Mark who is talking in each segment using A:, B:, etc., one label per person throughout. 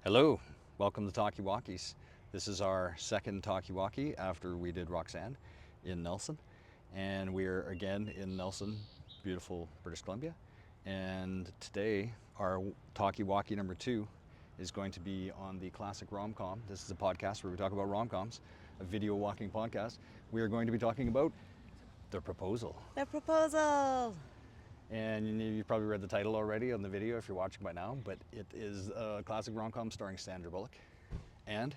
A: Hello, welcome to Talkie-Walkies. This is our second Talkie-Walkie after we did Roxanne in Nelson. And we're again in Nelson, beautiful British Columbia. And today our Talkie-Walkie number 2 is going to be on the classic rom-com. This is a podcast where we talk about rom-coms, a video walking podcast. We are going to be talking about The Proposal.
B: The Proposal!
A: And you probably read the title already on the video if you're watching by now, but it is a classic rom-com starring Sandra Bullock and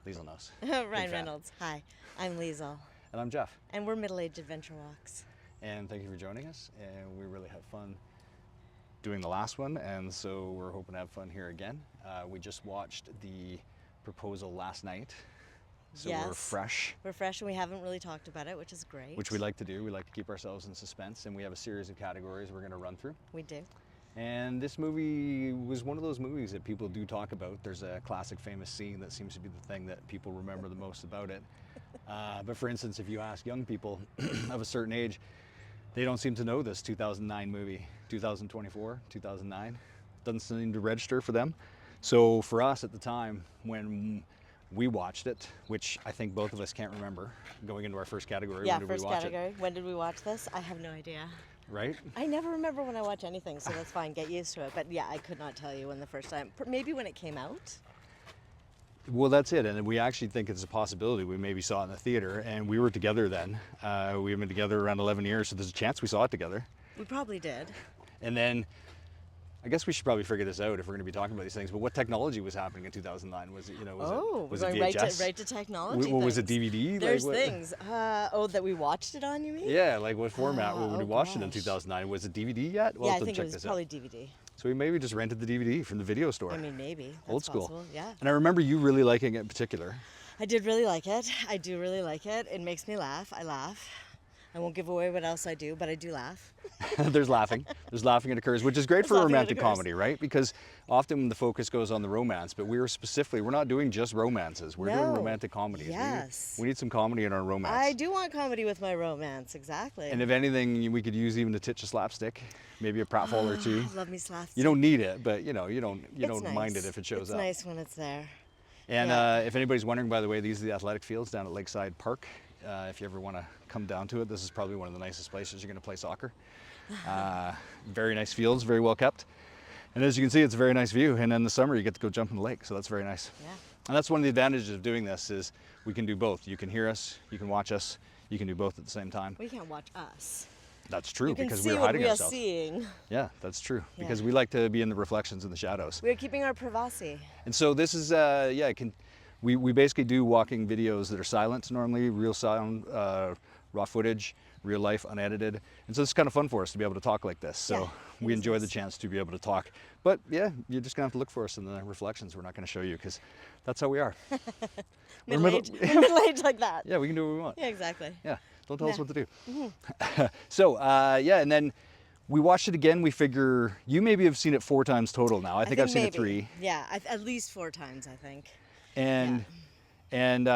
A: Liesl knows.
B: Reynolds. Hi, I'm Liesl.
A: And I'm Jeff.
B: And we're middle-aged adventure walks.
A: And thank you for joining us. And we really had fun doing the last one, and so we're hoping to have fun here again. We just watched The Proposal last night. So
B: yes.
A: We're fresh.
B: We're fresh and we haven't really talked about it, which is great.
A: Which we like to do. We like to keep ourselves in suspense, and we have a series of categories we're going to run through.
B: We do.
A: And this movie was one of those movies that people do talk about. There's a classic famous scene that seems to be the thing that people remember the most about it. But for instance, if you ask young people of a certain age, they don't seem to know this 2009 movie. 2024, 2009. Doesn't seem to register for them. So for us at the time, when we watched it, which I think both of us can't remember, going into our first category.
B: Yeah,
A: when did
B: first
A: we watch
B: category.
A: It?
B: When did we watch this? I have no idea.
A: Right?
B: I never remember when I watch anything, so that's fine. Get used to it. But yeah, I could not tell you when the first time. Maybe when it came out.
A: Well, that's it. And we actually think it's a possibility. We maybe saw it in the theater, and we were together then. We've been together around 11 years, so there's a chance we saw it together.
B: We probably did.
A: And then I guess we should probably figure this out if we're going to be talking about these things. But what technology was happening in 2009? Was it, was it VHS?
B: Right to technology.
A: What was it, DVD?
B: There's things. That we watched it on, you mean?
A: Yeah, like what format when we watched it in
B: gosh.
A: 2009? Was it DVD yet? We'll
B: Yeah,
A: have
B: I
A: to
B: think
A: check
B: it was
A: this
B: probably
A: out.
B: DVD.
A: So we maybe just rented the DVD from the video store.
B: I mean, maybe. That's
A: Old school.
B: Possible. Yeah.
A: And I remember you really liking it in particular.
B: I did really like it. I do really like it. It makes me laugh. I laugh. I won't give away what else I do, but I do laugh.
A: There's laughing. There's laughing that occurs, which is great
B: There's
A: for
B: laughing that
A: romantic
B: occurs.
A: comedy, right? Because often the focus goes on the romance, but we're not doing just romances. We're doing
B: No.
A: romantic comedies.
B: Yes.
A: We need some comedy in our romance.
B: I do want comedy with my romance, exactly.
A: And if anything, we could use even a titch of slapstick, maybe a pratfall or two.
B: Love me slapstick.
A: You don't need it, but you don't
B: It's
A: mind
B: nice.
A: it if it shows
B: it's
A: up.
B: It's nice when it's there.
A: And
B: Yeah.
A: if anybody's wondering, by the way, these are the athletic fields down at Lakeside Park. If you ever want to come down to it, this is probably one of the nicest places you're going to play soccer. Very nice fields, very well kept. And as you can see, it's a very nice view. And in the summer, you get to go jump in the lake, so that's very nice.
B: Yeah.
A: And that's one of the advantages of doing this is we can do both. You can hear us, you can watch us, you can do both at the same time.
B: We can't watch us.
A: That's true,
B: You can
A: because
B: see
A: we're
B: what
A: hiding
B: we
A: ourselves.
B: are seeing.
A: Yeah, that's true,
B: Yeah.
A: because we like to be in the reflections in the shadows.
B: We're keeping our privacy.
A: And so this is, we basically do walking videos that are silent normally, real sound, raw footage, real life, unedited. And so it's kind of fun for us to be able to talk like this. So
B: Yeah,
A: we
B: it is
A: enjoy the
B: nice.
A: chance to be able to talk. But yeah, you're just gonna have to look for us in the reflections. We're not gonna show you because that's how we are. We're
B: Middle-aged like that.
A: Yeah, we can do what we want.
B: Yeah, exactly.
A: Yeah, don't tell us
B: Yeah.
A: what to do. So and then we watched it again. We figure you maybe have seen it 4 times total now. I think I've seen it
B: maybe.
A: 3.
B: Yeah, at least 4 times, I think.
A: And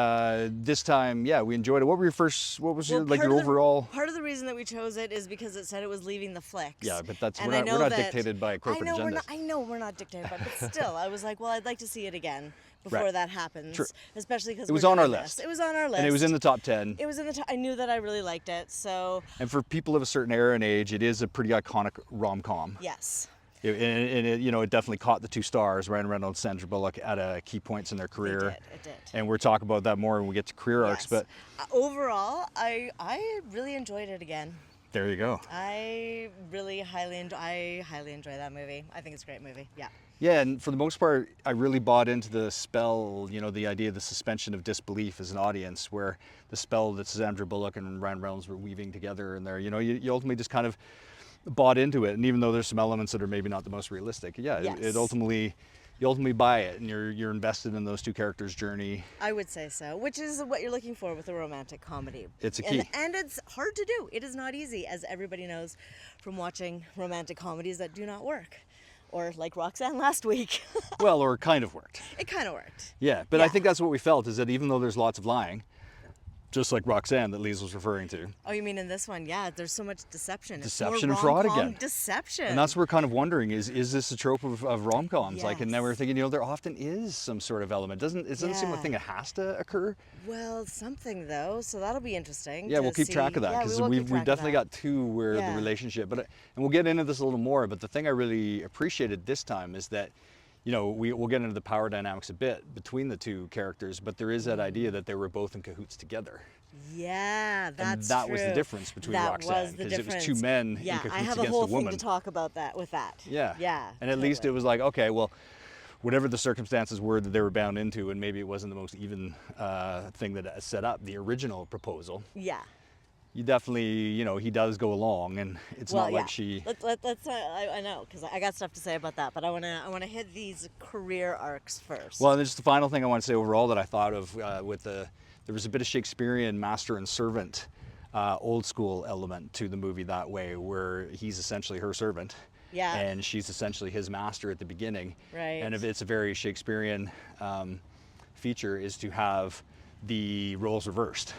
A: this time, yeah, we enjoyed it. What was your
B: part of
A: overall?
B: Part of the reason that we chose it is because it said it was leaving the flicks.
A: Yeah, but that's
B: And
A: we're
B: I
A: not,
B: know
A: we're not
B: that-
A: dictated by corporate agendas.
B: I know we're not dictated by, but still, I was like, well, I'd like to see it again before
A: Right.
B: that happens.
A: True.
B: Especially because
A: It was on our list.
B: It was on our list.
A: And it was in the top 10.
B: It was in the. I knew that I really liked it, so
A: And for people of a certain era and age, it is a pretty iconic rom-com.
B: yes.
A: It definitely caught the 2 stars, Ryan Reynolds, Sandra Bullock, at key points in their career.
B: It did.
A: And we'll talk about that more when we get to career arcs.
B: Yes.
A: But
B: Overall, I really enjoyed it again.
A: there you go.
B: I highly enjoy that movie. I think it's a great movie. Yeah.
A: Yeah, and for the most part, I really bought into the spell, the idea of the suspension of disbelief as an audience, where the spell that Sandra Bullock and Ryan Reynolds were weaving together in there, you ultimately just kind of bought into it. And even though there's some elements that are maybe not the most realistic, yeah,
B: Yes.
A: you ultimately buy it, and you're invested in those 2 characters' journey.
B: I would say so, which is what you're looking for with a romantic comedy.
A: It's a key.
B: And it's hard to do. It is not easy, as everybody knows from watching romantic comedies that do not work. Or like Roxanne last week.
A: Well, or it kind of worked.
B: It kind of worked.
A: Yeah, but I
B: Yeah.
A: think that's what we felt, is that even though there's lots of lying, just like Roxanne that Lise was referring to.
B: Oh, you mean in this one? Yeah, there's so much deception.
A: Deception
B: it's
A: and fraud
B: rom-com
A: again.
B: Deception.
A: And that's what we're kind of wondering, is this a trope of rom-coms? Like, and then we're
B: Yes.
A: thinking, you know, there often is some sort of element. It doesn't seem like a thing that has to occur.
B: Well, something though, so that'll be interesting.
A: Yeah,
B: to
A: we've keep track of that,
B: Yeah,
A: because
B: we will keep
A: we've
B: track of
A: definitely
B: that.
A: got two where the relationship, and we'll get into this a little more, but the thing I really appreciated this time is that, you know, we'll get into the power dynamics a bit between the two characters, but there is that idea that they were both in cahoots together.
B: Yeah, that's
A: And that
B: true.
A: was the difference between
B: that
A: Roxanne,
B: was the
A: because it was
B: difference.
A: two men
B: Yeah,
A: in cahoots
B: I have a
A: against
B: whole
A: a woman.
B: thing to talk about that with that.
A: Yeah.
B: Yeah.
A: And at least it was like, okay, well, whatever the circumstances were that they were bound into, and maybe it wasn't the most even thing that set up the original proposal.
B: Yeah.
A: You definitely, you know, he does go along, and it's not like she.
B: Let's. I know, because I got stuff to say about that, but I wanna hit these career arcs first.
A: Well, and just the final thing I want to say overall that I thought of there was a bit of Shakespearean master and servant, old school element to the movie that way, where he's essentially her servant.
B: Yeah.
A: And she's essentially his master at the beginning.
B: Right.
A: And if it's a very Shakespearean feature, is to have the roles reversed.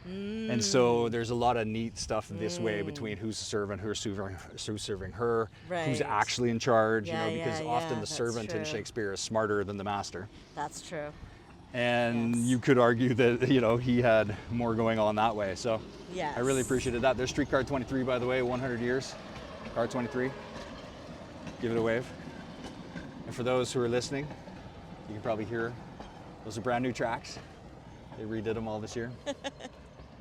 A: And so there's a lot of neat stuff this way between who's the servant, who's serving her, who's
B: Right.
A: actually in charge,
B: Yeah,
A: you know, because
B: yeah,
A: often
B: yeah,
A: the
B: that's
A: servant in
B: true.
A: Shakespeare is smarter than the master.
B: That's true.
A: And
B: Yes.
A: you could argue that, you know, he had more going on that way. So
B: Yes.
A: I really appreciated that. There's Streetcar 23, by the way, 100 years. Car 23. Give it a wave. And for those who are listening, you can probably hear those are brand new tracks. They redid them all this year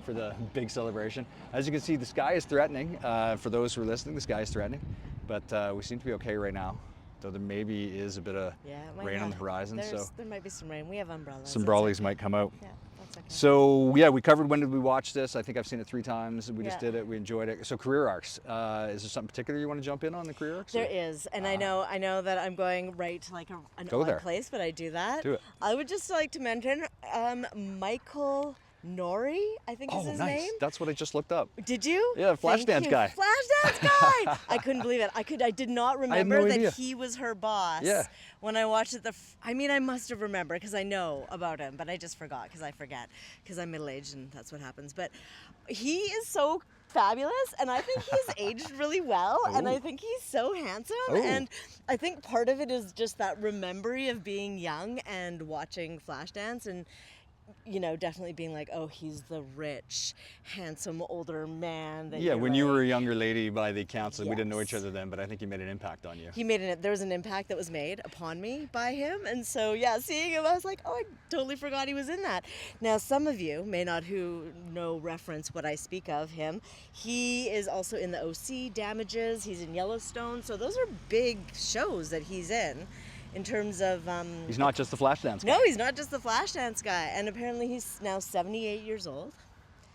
A: for the big celebration. As you can see, the sky is threatening. For those who are listening, the sky is threatening. But we seem to be okay right now, though there maybe is a bit of rain on the horizon. So
B: there might be some rain. We have umbrellas.
A: some
B: It's
A: brollies
B: okay.
A: might come out.
B: Yeah, that's okay.
A: So yeah, we covered when did we watch this. I think I've seen it 3 times. We just
B: Yeah.
A: did it. We enjoyed it. So career arcs. Is there something particular you want to jump in on the career arcs?
B: There is, and I know that I'm going right to like an
A: Go
B: odd
A: there.
B: place, but I do that.
A: Do it.
B: I would just like to mention Michael Nori, I think is
A: Oh,
B: his
A: nice.
B: name.
A: That's what I just looked up.
B: Did you?
A: Yeah,
B: Thank
A: Flashdance
B: you.
A: guy.
B: Flashdance guy. I couldn't believe it. I did not remember
A: no
B: that
A: idea.
B: he was her boss.
A: Yeah.
B: When I watched it, I mean, I must have remembered because I know about him, but I just forgot because I forget because I'm middle-aged and that's what happens. But he is so fabulous, and I think he's aged really well, and I think he's so handsome, and I think part of it is just that remembering of being young and watching Flashdance and, you know, definitely being like, oh, he's the rich, handsome, older man. That
A: Yeah,
B: you're
A: when you were a
B: like-
A: younger lady by the accounts, we didn't know each
B: Yes.
A: other then, but I think he made an impact on you.
B: He made there was an impact that was made upon me by him, and so yeah, seeing him, I was like, oh, I totally forgot he was in that. Now, some of you may not reference what I speak of him. He is also in the OC, Damages. He's in Yellowstone, so those are big shows that he's in terms of.
A: He's not just the Flashdance guy.
B: No, he's not just the Flashdance guy, and apparently he's now 78 years old.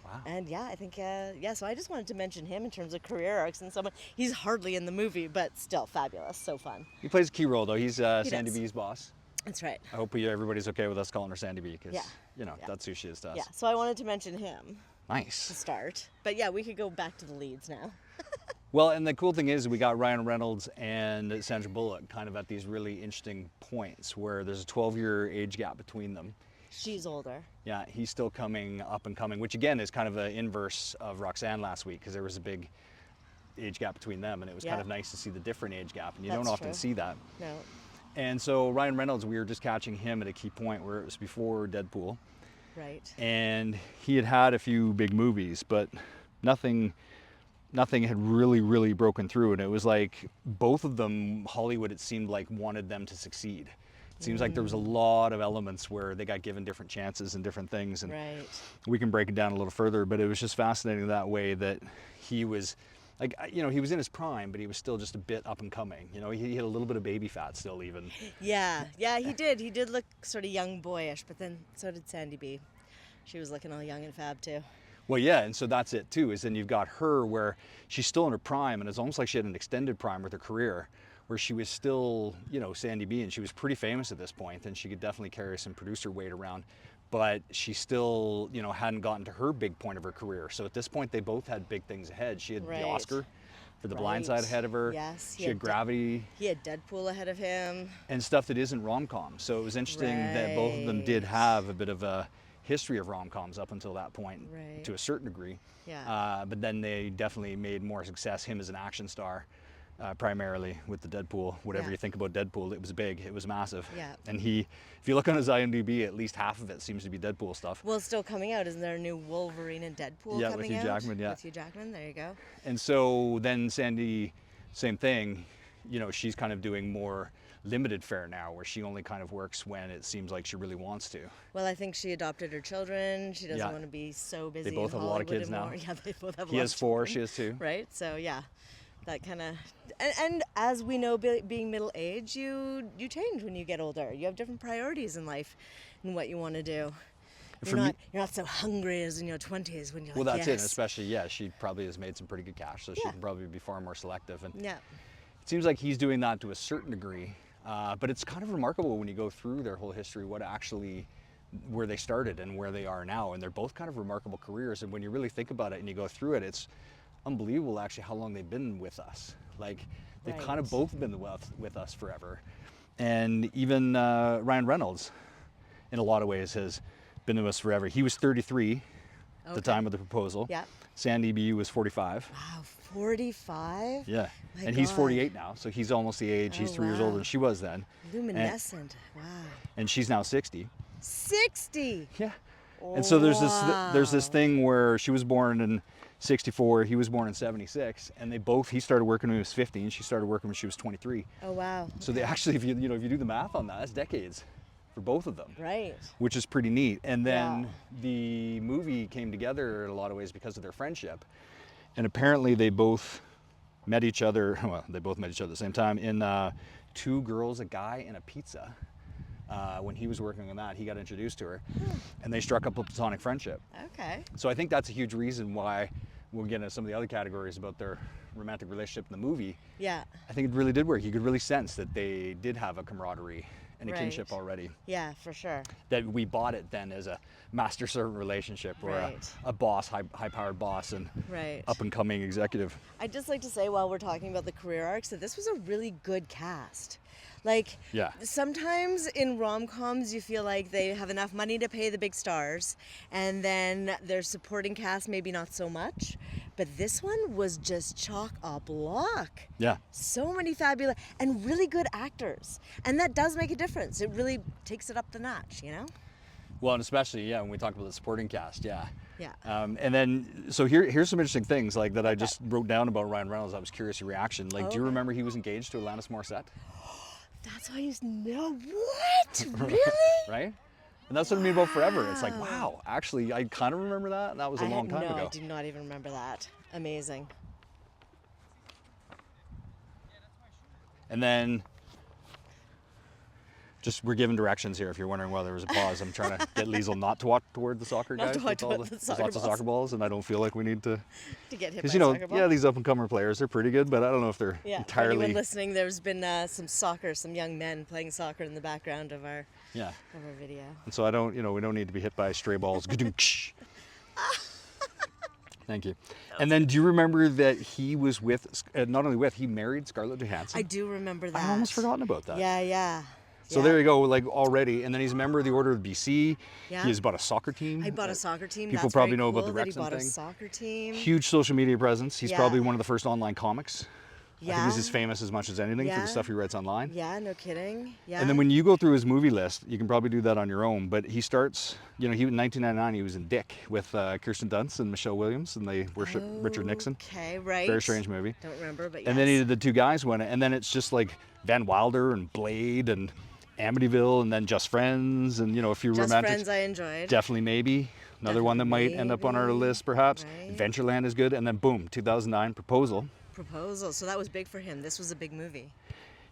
A: Wow.
B: And yeah, I think, so I just wanted to mention him in terms of career arcs and someone, he's hardly in the movie, but still fabulous, so fun.
A: He plays a key role, though. He's Sandy
B: does.
A: B's boss.
B: That's right.
A: I hope everybody's okay with us calling her Sandy B, because,
B: Yeah.
A: you know, that's who she is to us.
B: Yeah, so I wanted to mention him to
A: Nice.
B: start. But yeah, we could go back to the leads now.
A: Well, and the cool thing is we got Ryan Reynolds and Sandra Bullock kind of at these really interesting points where there's a 12-year age gap between them.
B: She's older.
A: Yeah, he's still coming up and coming, which again is kind of an inverse of Roxanne last week, because there was a big age gap between them, and it was kind
B: Yeah.
A: of nice to see the different age gap, and you
B: That's
A: don't often
B: true.
A: see that.
B: No.
A: And so Ryan Reynolds, we were just catching him at a key point where it was before Deadpool,
B: Right.
A: and he had a few big movies, but nothing had really broken through, and it was like both of them, Hollywood, it seemed like, wanted them to succeed. It seems like there was a lot of elements where they got given different chances and different things, and
B: Right.
A: we can break it down a little further, but it was just fascinating that way that he was, like, you know, he was in his prime, but he was still just a bit up and coming. You know, he had a little bit of baby fat still even.
B: Yeah, he did. He did look sort of young boyish, but then so did Sandy B. She was looking all young and fab too.
A: Well, yeah, and so that's it too, is then you've got her where she's still in her prime, and it's almost like she had an extended prime with her career, where she was still, you know, Sandy B, and she was pretty famous at this point, and she could definitely carry some producer weight around, but she still, you know, hadn't gotten to her big point of her career. So at this point, they both had big things ahead. She had
B: Right.
A: the Oscar for The Blind
B: Right.
A: Side ahead of her.
B: Yes,
A: She had Gravity.
B: He had Deadpool ahead of him.
A: And stuff that isn't rom-com. So it was interesting that both of them did
B: Right.
A: have a bit of a history of rom-coms up until that point,
B: Right.
A: to a certain degree.
B: Yeah.
A: But then they definitely made more success, him as an action star, primarily with the Deadpool. Whatever
B: Yeah.
A: you think about Deadpool, it was big, it was massive.
B: Yeah.
A: And he, if you look on his IMDb, at least half of it seems to be Deadpool stuff.
B: Well, it's still coming out. Isn't there a new Wolverine and Deadpool
A: Yeah, with
B: coming
A: Hugh
B: out?
A: Jackman, yeah.
B: With Hugh Jackman, there you go.
A: And so then Sandy, same thing, you know, she's kind of doing more limited fare now, where she only kind of works when it seems like she really wants to.
B: Well, I think she adopted her children. She doesn't
A: Yeah.
B: want to be so busy.
A: They both
B: in
A: have a lot of
B: Hollywood
A: kids now.
B: anymore. Yeah, they both have.
A: He
B: a lot
A: has
B: of
A: 4,
B: children.
A: she has 2.
B: Right. So yeah, that kind of, and as we know, being middle aged, you change when you get older. You have different priorities in life, and what you want to do.
A: For me-
B: You're not so hungry as in your 20s when you're
A: Well,
B: like,
A: that's it,
B: yes.
A: especially, yeah, she probably has made some pretty good cash, so she
B: Yeah.
A: can probably be far more selective. And
B: Yeah.
A: it seems like he's doing that to a certain degree, but it's kind of remarkable when you go through their whole history, what actually, where they started and where they are now. And they're both kind of remarkable careers. And when you really think about it and you go through it, it's unbelievable actually how long they've been with us. Like, they've kind of
B: Right.
A: both been with us forever. And even Ryan Reynolds, in a lot of ways, has been with us forever. He was 33 at the
B: Okay.
A: time of the proposal.
B: Yeah.
A: Sandy B was 45.
B: Wow, 45.
A: Yeah.
B: My
A: And he's
B: God.
A: 48 now, so he's almost the age. He's
B: Oh,
A: 3 years older
B: wow.
A: than she was then.
B: Luminescent. Wow.
A: And she's now 60.
B: 60.
A: Yeah. And so there's this
B: Wow.
A: thing where she was born in 64, he was born in 76, and he started working when he was 50 and she started working when she was 23.
B: Oh wow.
A: So they actually, if you do the math on that, that's decades for both of them.
B: Right.
A: Which is pretty neat. And then
B: Yeah.
A: the movie came together in a lot of ways because of their friendship. And apparently they both met each other, well, they both met each other at the same time in Two Girls, a Guy, and a Pizza. When he was working on that, he got introduced to her, and they struck up a platonic friendship.
B: Okay.
A: So I think that's a huge reason why we'll get into some of the other categories about their romantic relationship in the movie.
B: Yeah.
A: I think it really did work. You could really sense that they did have a camaraderie and a
B: Right.
A: kinship already.
B: Yeah, for sure.
A: That we bought it then as a master-servant relationship, or
B: Right.
A: a boss, high-powered boss, and
B: Right.
A: up-and-coming executive.
B: I'd just like to say, while we're talking about the career arcs, that this was a really good cast. Like,
A: Yeah.
B: sometimes in rom-coms you feel like they have enough money to pay the big stars, and then their supporting cast maybe not so much. But this one was just chock-a-block.
A: Yeah.
B: So many fabulous and really good actors. And that does make a difference. It really takes it up the notch, you know?
A: Well, and especially, yeah, when we talk about the supporting cast, yeah.
B: Yeah.
A: And then, so here's some interesting things like that I just wrote down about Ryan Reynolds. I was curious your reaction. Like, do you
B: Okay.
A: remember he was engaged to Alanis Morissette?
B: That's why you know what? Really?
A: Right? And that's what I mean about Forever. It's like, wow, actually, I kind of remember that, and that was a long time
B: no,
A: ago.
B: I do not even remember that. Amazing.
A: And then, just we're giving directions here. If you're wondering why there was a pause, I'm trying to get Liesl not to walk toward the soccer
B: Not
A: guys.
B: to walk
A: with all
B: toward the
A: there's
B: soccer
A: lots of
B: balls.
A: soccer balls, and I don't feel like we need to.
B: To get hit by
A: Because
B: a soccer ball.
A: yeah, these up-and-comer players, they're pretty good, but I don't know if they're
B: Yeah, for
A: entirely.
B: anyone listening, there's been some young men playing soccer in the background of our
A: Yeah.
B: video.
A: And so we don't need to be hit by stray balls. Gadoosh. Thank you. And then do you remember that he was he married Scarlett Johansson?
B: I do remember that.
A: I almost forgotten about that.
B: Yeah, yeah.
A: So
B: yeah.
A: there you go, like already. And then he's a member of the Order of BC.
B: Yeah.
A: He has bought a soccer team.
B: I bought a soccer team.
A: People
B: That's
A: probably
B: very
A: know about
B: cool
A: the
B: that he
A: Wrexham
B: bought a
A: thing.
B: soccer team.
A: Huge social media presence. He's
B: Yeah.
A: probably one of the first online comics. I think
B: Yeah.
A: he's as famous as much as anything for
B: Yeah.
A: the stuff he writes online.
B: Yeah, no kidding. Yeah.
A: And then when you go through his movie list, you can probably do that on your own. But he starts, he in 1999 he was in Dick with Kirsten Dunst and Michelle Williams, and they worship Richard Nixon.
B: Okay, right.
A: Very strange movie.
B: Don't remember, but yes.
A: And then he did The Two Guys one, and then it's just like Van Wilder and Blade and Amityville, and then Just Friends, and a few
B: Just
A: romantic.
B: Friends I enjoyed.
A: Definitely Maybe. Another one that might end up on our
B: Maybe,
A: list, perhaps.
B: right.
A: Adventureland is good, and then boom, 2009 Proposal.
B: Proposal. So that was big for him. This was a big movie.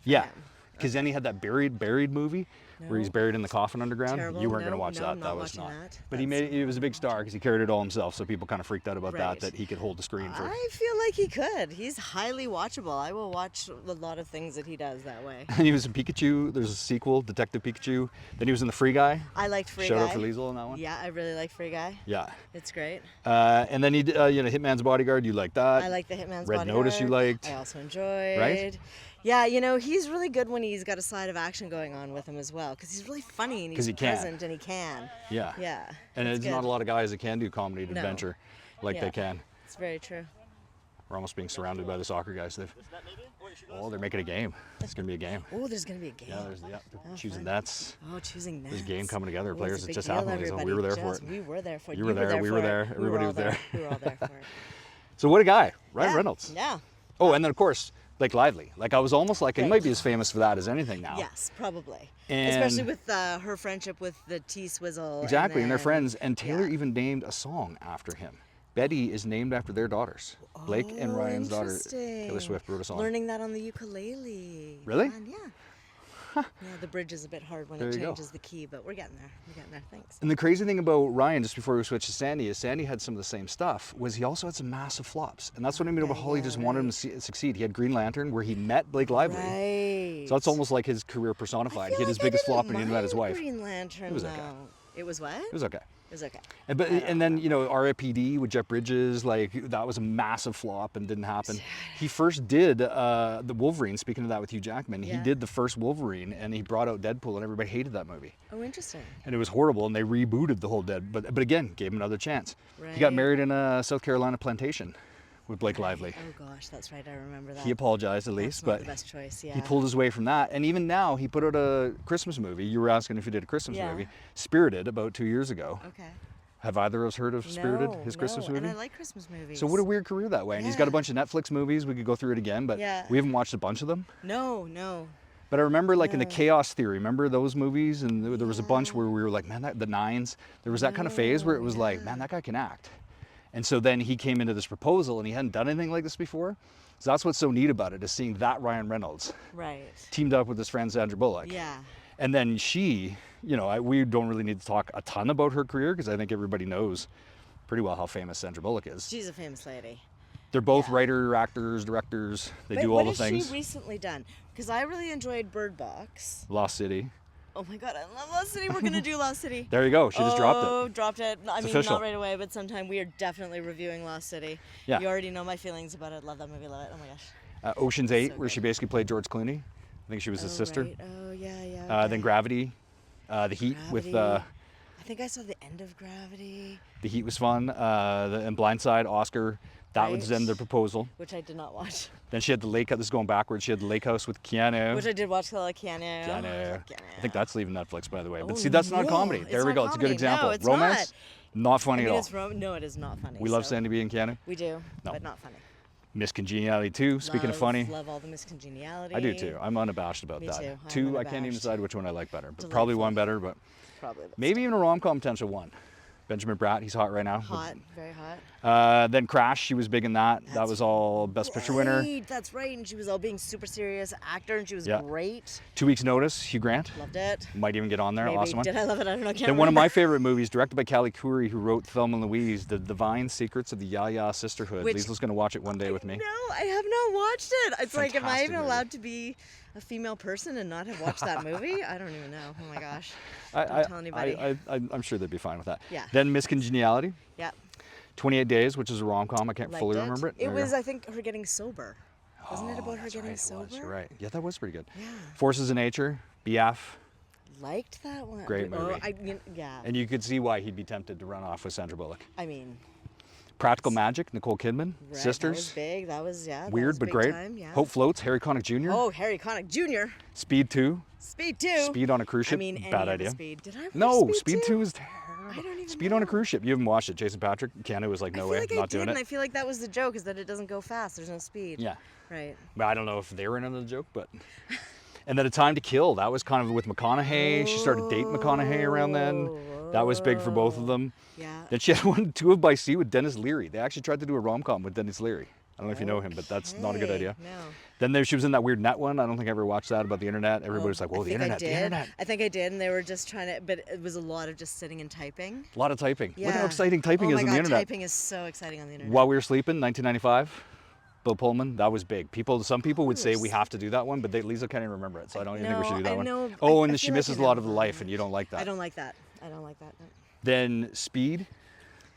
A: Yeah,
B: him.
A: because then he had that buried movie where he's
B: No.
A: buried in the coffin underground.
B: Terrible.
A: You weren't going to
B: No,
A: watch
B: no,
A: that.
B: I'm
A: That
B: not
A: was
B: watching
A: not.
B: that.
A: But he was a big star because he carried it all himself. So people kind of freaked out about
B: Right.
A: that he could hold the screen for.
B: I feel like he could. He's highly watchable. I will watch a lot of things that he does that way.
A: And he was in Pikachu. There's a sequel, Detective Pikachu. Then he was in The Free Guy.
B: I liked Free
A: Shout
B: Guy.
A: out for Liesl on that one.
B: Yeah, I really like Free Guy.
A: Yeah.
B: It's great.
A: And then he did, Hitman's Bodyguard. You like that?
B: I like the Hitman's
A: Red
B: Bodyguard.
A: Notice you liked.
B: I also enjoyed.
A: Right?
B: Yeah, you know, he's really good when he's got a side of action going on with him as well, because he's really funny and
A: 'Cause
B: he's
A: he can.
B: present and he can.
A: Yeah.
B: Yeah.
A: And
B: it's
A: there's not
B: good.
A: a lot of guys that can do comedy and
B: No.
A: adventure like
B: Yeah.
A: they can.
B: It's very true.
A: We're almost being surrounded by the soccer guys. Oh, they're making a game. It's going to be a game.
B: Oh, there's going to be a game.
A: Yeah, they're choosing
B: fun.
A: nets.
B: Oh, choosing nets.
A: There's a game coming together.
B: Oh,
A: Players,
B: it's a
A: it
B: big
A: just
B: deal,
A: happened. Lisa. We were there for it.
B: We were there for it.
A: You were there. We were there.
B: We were
A: Everybody
B: all
A: was there.
B: We were all there for it.
A: So what a guy, Ryan
B: Yeah.
A: Reynolds.
B: Yeah.
A: Oh, and then of course, Blake Lively. Like I was almost like, he
B: Right.
A: might be as famous for that as anything now.
B: Yes, probably.
A: And-
B: Especially with her friendship with the T-Swizzle.
A: Exactly, and they're
B: then-
A: friends. And Taylor
B: yeah.
A: even named a song after him. Betty is named after their daughters. Blake and
B: Oh,
A: Ryan's daughter, Taylor
B: interesting.
A: Swift, wrote a song.
B: Learning that on the ukulele.
A: Really?
B: Fun, yeah. Yeah, the bridge is a bit hard when
A: There
B: it
A: you go.
B: changes the key, but we're getting there. We're getting there. Thanks.
A: And the crazy thing about Ryan, just before we switch to Sandy, is Sandy had some of the same stuff, was he also had some massive flops. And that's what I mean about Holly just wanted him to succeed. He had Green Lantern, where he met Blake Lively.
B: Right.
A: So that's almost like his career personified. He had his biggest flop and he met his wife.
B: Green Lantern.
A: It was okay.
B: though. It was what?
A: It was okay.
B: It was okay.
A: And then you know R.I.P.D. with Jeff Bridges, like that was a massive flop and didn't happen. He first did the Wolverine. Speaking of that with Hugh Jackman, he
B: Yeah.
A: did the first Wolverine and he brought out Deadpool and everybody hated that movie.
B: Oh, interesting.
A: And it was horrible and they rebooted the whole but again gave him another chance. He got
B: Right.
A: married in a South Carolina plantation with Blake Lively.
B: Oh gosh, that's right. I remember that.
A: He apologized at least,
B: That's not
A: but
B: the best choice. Yeah.
A: he pulled his way from that. And even now, he put out a Christmas movie. You were asking if he did a Christmas
B: Yeah.
A: movie. Spirited, about 2 years ago.
B: Okay.
A: Have either of us heard of Spirited,
B: No,
A: his Christmas
B: no,
A: movie?
B: And I like Christmas movies.
A: So what a weird career that way. And he's got a
B: Yeah.
A: bunch of Netflix movies. We could go through it again, but
B: Yeah.
A: we haven't watched a bunch of them.
B: No.
A: But I remember like in the
B: No.
A: Chaos Theory, remember those movies? And there was a bunch where we were like, man, the Nines. There was that kind of phase where it was like, man, that guy can act. And so then he came into this proposal and he hadn't done anything like this before. So that's what's so neat about it, is seeing that Ryan Reynolds
B: Right.
A: teamed up with his friend Sandra Bullock.
B: Yeah.
A: And then she, you know, we don't really need to talk a ton about her career because I think everybody knows pretty well how famous Sandra Bullock is.
B: She's a famous lady.
A: They're both
B: Yeah.
A: writers, actors, directors. They
B: But
A: do all the
B: what has
A: things.
B: she recently done? Because I really enjoyed Bird Box.
A: Lost City.
B: Oh my God, I love Lost City. We're gonna do Lost City.
A: There you go. She just dropped
B: Oh,
A: it.
B: dropped it. I mean,
A: official.
B: not right away, but sometime we are definitely reviewing Lost City.
A: Yeah.
B: You already know my feelings about it. Love that movie. Love it. Oh my gosh.
A: Ocean's 8,
B: So
A: where she
B: good.
A: basically played George Clooney. I think she was his sister.
B: Right. Oh yeah.
A: Then
B: okay.
A: Gravity. The Heat with
B: Gravity. I think I saw the end of Gravity,
A: The Heat was fun. And Blindside, Oscar. That was then
B: Right.
A: the proposal.
B: which I did not watch.
A: Then she had the Lake. This is going backwards. She had the Lake House with Keanu.
B: Which I did watch. Keanu.
A: Keanu.
B: Keanu.
A: I think that's leaving Netflix, by the way. But
B: Oh,
A: see, that's not a
B: no,
A: comedy.
B: it's
A: There we
B: not
A: go. It's a good
B: comedy.
A: example.
B: No, it's
A: Romance, not funny
B: I mean,
A: at all.
B: it's no, it is not funny.
A: We love
B: so-
A: Sandy B and Keanu.
B: We do,
A: No.
B: but not funny.
A: Miss Congeniality 2. Speaking of funny,
B: Love all the miscongeniality.
A: I do too. I'm unabashed about
B: Me
A: that.
B: too. I'm
A: 2, I can't even
B: unabashed.
A: decide which one I like better. But probably
B: Delightful.
A: one better. But
B: Probably the
A: maybe even a rom-com potential one. Benjamin Bratt, he's hot right now.
B: hot, very hot.
A: Then Crash, she was big in that. That
B: That's
A: was all Best Picture winner.
B: Right, that's right. And she was all being super serious actor, and she was
A: Yeah.
B: great.
A: 2 Weeks Notice, Hugh Grant.
B: Loved it.
A: Might even get on there.
B: Maybe.
A: Awesome one.
B: Did I love it? I don't know. Can't
A: Then one of my
B: remember.
A: favorite movies, directed by Callie Khoury, who wrote Thelma and Louise, The Divine Secrets of the Yaya Sisterhood.
B: Which-
A: Lisa's going to watch it one day with me.
B: No, I have not watched it. It's like, am I
A: Fantastic
B: even
A: movie.
B: allowed to be a female person and not have watched that movie? I don't even know. Oh my gosh.
A: I,
B: Don't tell anybody.
A: I'm sure they'd be fine with that.
B: Yeah.
A: Then Miss Congeniality,
B: Yeah.
A: 28 Days, which is a rom-com. I can't
B: Liked
A: fully
B: it.
A: remember it.
B: It
A: There we
B: was,
A: go.
B: I think, her getting sober. Wasn't it about her
A: That's
B: getting
A: right,
B: sober?
A: it was, you're right. Yeah, that was pretty good.
B: Yeah.
A: Forces of Nature, BF.
B: Liked that one.
A: Great movie.
B: Yeah.
A: And you could see why he'd be tempted to run off with Sandra Bullock.
B: I mean,
A: Practical Magic, Nicole Kidman,
B: right,
A: Sisters.
B: That was big. That was, yeah. that
A: Weird
B: was
A: but
B: big
A: great.
B: Time, yeah.
A: Hope Floats, Harry Connick Jr.
B: Oh, Harry Connick Jr.
A: Speed 2.
B: Speed 2.
A: Speed on a cruise ship.
B: I mean, any
A: bad
B: of the
A: idea.
B: Speed. Did I watch
A: No,
B: Speed 2?
A: 2 is terrible.
B: I don't even
A: Speed on a
B: know.
A: cruise ship. You haven't watched it. Jason Patrick, Keanu was like,
B: I
A: no
B: feel
A: way,
B: like
A: not
B: I
A: doing
B: did, and
A: it.
B: I feel like that was the joke, is that it doesn't go fast. There's no speed.
A: Yeah.
B: Right.
A: But I don't know if they were in on the joke, but. And then A Time to Kill. That was kind of with McConaughey. She started dating McConaughey around then. That was big for both of them.
B: Yeah.
A: Then she had Two of by Sea with Dennis Leary. They actually tried to do a rom-com with Dennis Leary. I don't know if you know him, but that's not a good
B: Okay,
A: idea.
B: No.
A: Then she was in that weird net one. I don't think I ever watched that about the internet. Everybody's like, whoa, the internet, the internet.
B: I think I did, and they were just trying to, but it was a lot of just sitting and typing.
A: A lot of typing.
B: Yeah.
A: Look at how exciting typing
B: oh
A: is
B: my
A: on
B: God,
A: the internet.
B: Typing is so exciting on the internet.
A: While We Were Sleeping, 1995. Bill Pullman, that was big. Some people would say we have to do that one, but Lisa can't even remember it, so I don't even think we should do that
B: I
A: one.
B: know,
A: Oh,
B: I
A: and
B: feel
A: she
B: like
A: misses
B: I
A: a lot
B: know
A: of the
B: that.
A: life, and you don't like that.
B: I don't like that. I don't like that. No.
A: Then Speed.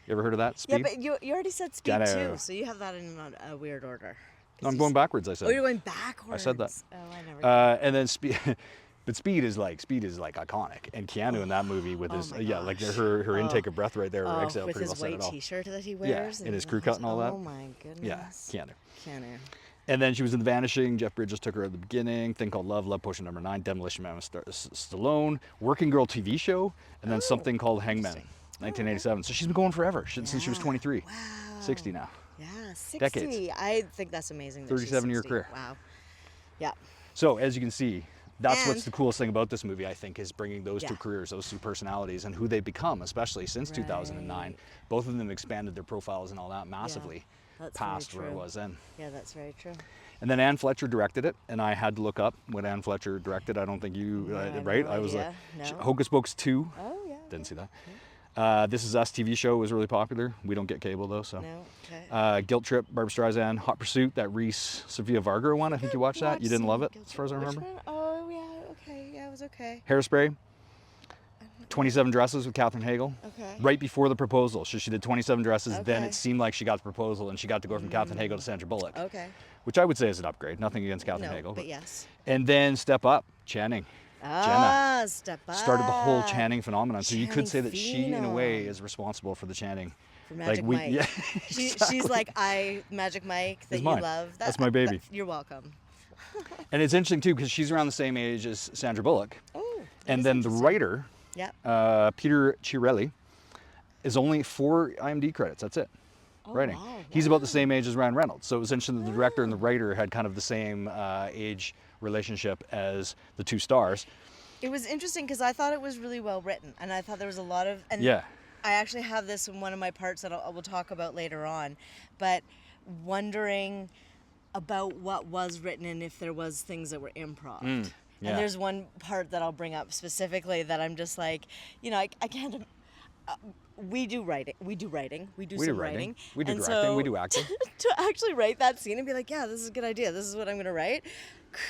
A: You ever heard of that? Speed?
B: Yeah, but you already said Speed
A: Gotta-
B: too, so you have that in a weird order.
A: I'm going backwards, I said.
B: Oh, you're going backwards.
A: I said that.
B: Oh, I never.
A: And then but Speed is like iconic, and Keanu in that movie with his like her intake of breath right there, her exhale,
B: with
A: pretty
B: his
A: well said it
B: white
A: all.
B: T-shirt that he wears.
A: Yeah, and his crew cut and all that.
B: Oh my goodness.
A: Yeah, Keanu.
B: Keanu.
A: And then she was in The Vanishing. Jeff Bridges took her at the beginning. Thing called Love Potion number 9. Demolition Man with Stallone. Working Girl TV show, and then something called Hangman, 1987. So she's been going forever since she was 23.
B: Wow.
A: 60 now.
B: Yeah, 60.
A: Decades.
B: I think that's amazing.
A: 37-year career.
B: Wow. Yeah.
A: So as you can see, that's
B: And-
A: what's the coolest thing about this movie, I think, is bringing those two careers, those two personalities, and who they've become, especially since 2009. Both of them expanded their profiles and all that massively,
B: that's
A: past
B: very
A: where it
B: true.
A: was then.
B: Yeah, that's very true.
A: And then Anne Fletcher directed it, and I had to look up what Anne Fletcher directed. I don't think you, right?
B: no
A: I was
B: idea.
A: like,
B: No.
A: Hocus Pocus 2.
B: Oh yeah.
A: Didn't see that. This Is Us TV show was really popular. We don't get cable though, so.
B: No. Okay.
A: Guilt Trip, Barbra Streisand, Hot Pursuit, that Reese Sofia Vergara one. I think you watched that. You didn't love it, as far as I remember.
B: Oh yeah. Okay. Yeah, it was okay.
A: Hairspray. 27 Dresses with Katherine Hagel.
B: Okay.
A: Right before the proposal. So she did 27 Dresses, then
B: Okay.
A: it seemed like she got the proposal and she got to go from Katherine Hagel to Sandra Bullock.
B: Okay.
A: Which I would say is an upgrade. Nothing against Katherine
B: No,
A: Hagel.
B: but yes.
A: And then Step Up, Channing.
B: Ah, Step Up.
A: Started the whole Channing phenomenon. So you could say that she, in a way,
B: Phenom.
A: is responsible for the Channing.
B: For Magic Mike.
A: Yeah,
B: She's
A: exactly.
B: like, Magic Mike that
A: It's
B: you
A: mine.
B: love.
A: That's my baby.
B: You're welcome.
A: And it's interesting too because she's around the same age as Sandra Bullock.
B: Oh.
A: And then the writer,
B: Yeah.
A: Peter Chiarelli, is only 4 IMDb credits. That's it. Writing.
B: wow,
A: He's about the same age as Ryan Reynolds. So it was interesting that the director and the writer had kind of the same age relationship as the two stars.
B: It was interesting because I thought it was really well written, and I thought there was a lot of. And
A: Yeah.
B: I actually have this in one of my parts that I will talk about later on, but wondering about what was written and if there was things that were improv.
A: yeah.
B: And there's one part that I'll bring up specifically that I'm just like, I can't. We do writing. We do writing. We do some writing.
A: We do
B: And
A: directing.
B: so
A: We do acting.
B: to actually write that scene and be like, yeah, this is a good idea. This is what I'm going to write.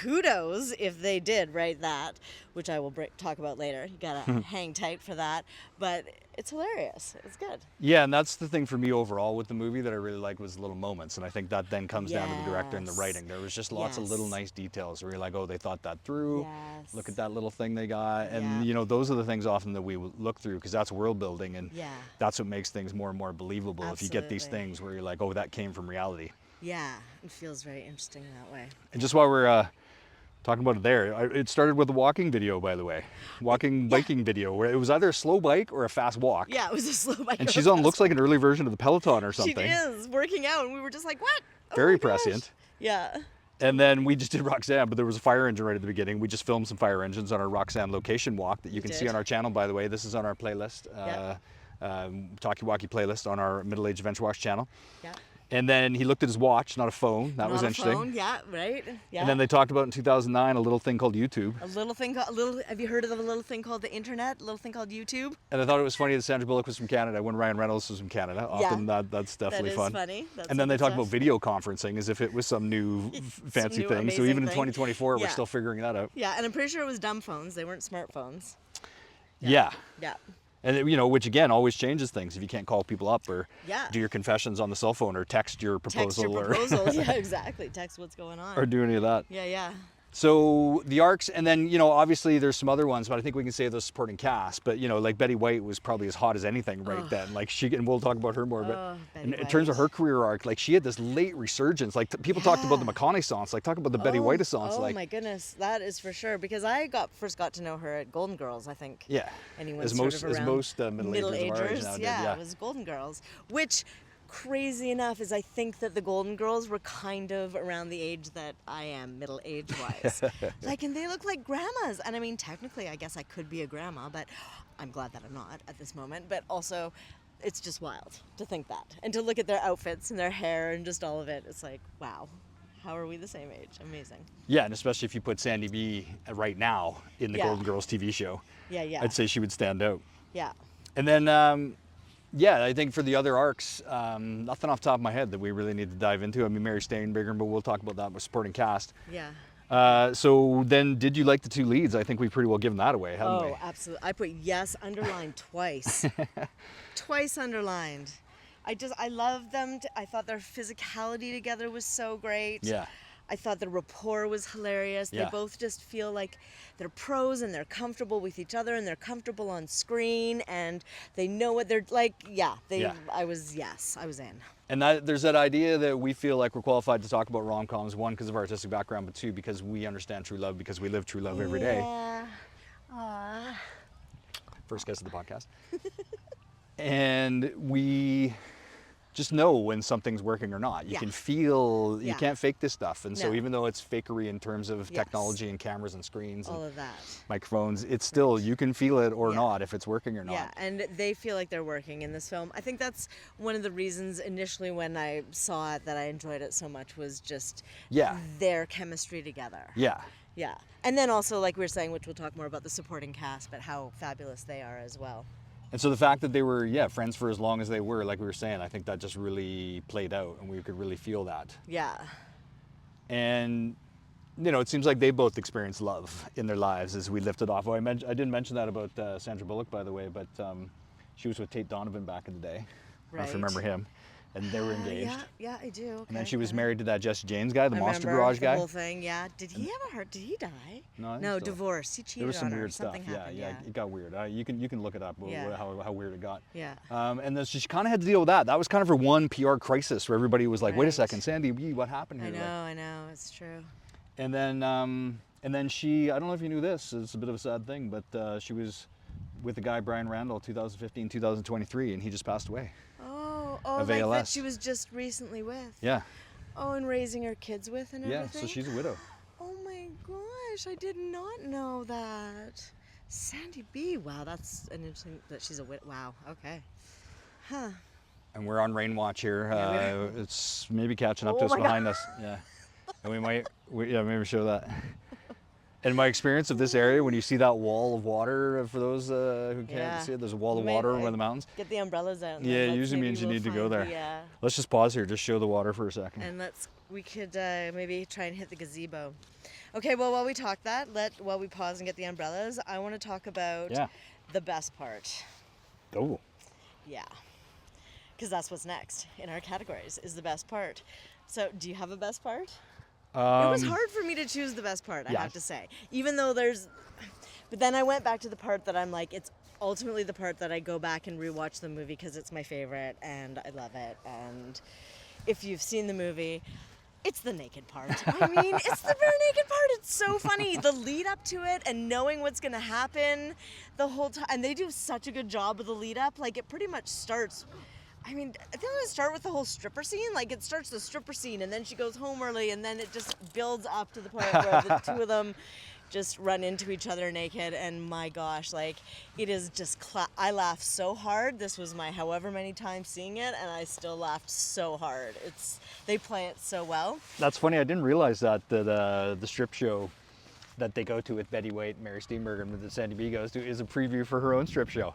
B: Kudos if they did write that, which I will talk about later. You got to hang tight for that. But it's hilarious. It's good.
A: Yeah, and that's the thing for me overall with the movie that I really liked was little moments. And I think that then comes down to the director and the
B: Yes.
A: writing. There was just lots of little
B: Yes.
A: nice details where you're like, oh, they thought that through.
B: Yes.
A: Look at that little thing they got. And,
B: Yeah.
A: those are the things often that we look through because that's world building. And
B: Yeah.
A: that's what makes things more and more believable if you get these
B: Absolutely.
A: things where you're like, oh, that came from reality.
B: Yeah. It feels very interesting that way.
A: And just while we're talking about it there, it started with a walking video, by the way. Biking video, where it was either a slow bike or a fast walk.
B: Yeah, it was a slow bike.
A: And she's on, looks like an early version of the Peloton or
B: She
A: something.
B: is working out, and we were just like, what? Oh
A: Very
B: my gosh.
A: prescient.
B: Yeah.
A: And then we just did Roxanne, but there was a fire engine right at the beginning. We just filmed some fire engines on our Roxanne location walk that you can see
B: did.
A: on our channel, by the way. This is on our playlist, Talkie Walkie playlist on our Middle Age Adventure Watch channel.
B: Yeah.
A: And then he looked at his watch, not a phone. That was
B: Not a
A: interesting.
B: phone. Yeah, right. Yeah.
A: And then they talked about in 2009 a little thing called YouTube.
B: Have you heard of the little thing called the internet? A little thing called YouTube?
A: And I thought it was funny that Sandra Bullock was from Canada when Ryan Reynolds was from Canada. Often
B: Yeah.
A: that's definitely
B: That is
A: fun.
B: funny. That's
A: And then
B: some
A: they
B: good
A: talked about
B: stuff.
A: video conferencing as if it was some new fancy
B: new
A: thing. So
B: amazing
A: even in
B: thing.
A: 2024, we're
B: Yeah.
A: still figuring that out.
B: Yeah, and I'm pretty sure it was dumb phones. They weren't smartphones.
A: Yeah.
B: Yeah.
A: And which again always changes things if you can't call people up or
B: Yeah.
A: do your confessions on the cell phone or text your proposal
B: Text your proposal. Yeah, exactly. Text what's going on.
A: or do any of that.
B: Yeah, yeah.
A: So the arcs, and then obviously there's some other ones, but I think we can say the supporting cast. But like Betty White was probably as hot as anything right then. Like and we'll talk about her more. But
B: Betty
A: in terms of
B: White.
A: her career arc, like she had this late resurgence. Like people talked about the
B: Yeah.
A: McConaughey songs, like talk about the Betty White songs.
B: Oh
A: like
B: my goodness, that is for sure. Because I first got to know her at Golden Girls, I think.
A: yeah,
B: Anyone
A: as
B: sort
A: most
B: of
A: as
B: around
A: most middle-agers of our age now did.
B: yeah,
A: Yeah,
B: it was Golden Girls. Which, crazy enough, is I think that the Golden Girls were kind of around the age that I am, middle age wise. Like, and they look like grandmas. And I mean, technically, I guess I could be a grandma, but I'm glad that I'm not at this moment. But also, it's just wild to think that, and to look at their outfits and their hair and just all of it. It's like, wow. How are we the same age? Amazing.
A: yeah, and especially if you put Sandy B right now in the
B: Yeah.
A: Golden Girls TV show,
B: Yeah, yeah.
A: I'd say she would stand out.
B: Yeah.
A: And then, yeah, I think for the other arcs, nothing off the top of my head that we really need to dive into. I mean, Mary Steenburgen, but we'll talk about that with supporting cast.
B: Yeah.
A: So then, did you like the two leads? I think we've pretty well given that away, haven't we?
B: Oh, absolutely. I put yes underlined twice. Twice underlined. I love them. I thought their physicality together was so great.
A: Yeah.
B: I thought the rapport was hilarious.
A: Yeah.
B: They both just feel like they're pros and they're comfortable with each other and they're comfortable on screen and they know what they're like. Yeah, I was in.
A: And there's that idea that we feel like we're qualified to talk about rom-coms, one, because of our artistic background, but two, because we understand true love, because we live true love every day.
B: Yeah. Aww.
A: First guest of the podcast. And we just know when something's working or not. You can feel, you can't fake this stuff. And so even though it's fakery in terms of technology and cameras and screens
B: all
A: and
B: of that,
A: microphones, it's still, you can feel it or not if it's working or not.
B: Yeah, and they feel like they're working in this film. I think that's one of the reasons initially when I saw it that I enjoyed it so much was just their chemistry together.
A: Yeah.
B: Yeah. And then also, like we were saying, which we'll talk more about the supporting cast, but how fabulous they are as well.
A: And so the fact that they were, friends for as long as they were, like we were saying, I think that just really played out and we could really feel that.
B: Yeah.
A: And, it seems like they both experienced love in their lives as we lifted off. Oh, I didn't mention that about Sandra Bullock, by the way, but she was with Tate Donovan back in the day. I don't know if you remember him. And they were engaged.
B: Yeah, I do. Okay,
A: and then she was married to that Jesse James guy, the Monster
B: remember
A: Garage guy.
B: The whole thing, yeah. Did he have a heart? Did he die?
A: No,
B: divorce. He cheated on her.
A: There was some weird stuff.
B: Something happened,
A: yeah, it got weird. You can look it up. How weird it got.
B: Yeah.
A: And then she kind of had to deal with that. That was kind of her one PR crisis where everybody was like, "Wait a second, Sandy, what happened here?"
B: I know, it's true.
A: And then she, I don't know if you knew this. It's a bit of a sad thing, but she was with the guy Brian Randall, 2015, 2023, and he just passed away.
B: Oh,
A: of
B: like
A: ALS.
B: that she was just recently with.
A: Yeah.
B: Oh, and raising her kids with and everything?
A: Yeah, so she's a widow.
B: Oh my gosh, I did not know that. Sandy B, wow, that's an interesting, that she's a widow. Wow, okay. Huh.
A: And we're on rain watch here. It's maybe catching up to us behind us. Yeah. And we might, maybe show that. In my experience of this area, when you see that wall of water, for those who can't see it, there's a wall of water over the mountains.
B: Get the umbrellas out.
A: Yeah, it usually means you need to go there. Let's just pause here, just show the water for a second.
B: And we could maybe try and hit the gazebo. Okay, well, while we talk while we pause and get the umbrellas, I want to talk about the best part.
A: Oh.
B: Yeah. Because that's what's next in our categories, is the best part. So, do you have a best part? It was hard for me to choose the best part, I have to say. Even though but then I went back to the part that I'm like, it's ultimately the part that I go back and rewatch the movie because it's my favorite and I love it. And if you've seen the movie, it's the naked part. I mean, it's the very naked part. It's so funny. The lead up to it and knowing what's going to happen the whole time. And they do such a good job with the lead up. Like, it pretty much starts... I mean, I think I'm going to start with the whole stripper scene. Like, it starts the stripper scene, and then she goes home early, and then it just builds up to the point where the two of them just run into each other naked, and my gosh, like, it is just, I laughed so hard. This was my however many times seeing it, and I still laughed so hard. They play it so well.
A: That's funny. I didn't realize that the strip show that they go to with Betty White and Mary Steenburgen that Sandy B goes to is a preview for her own strip show.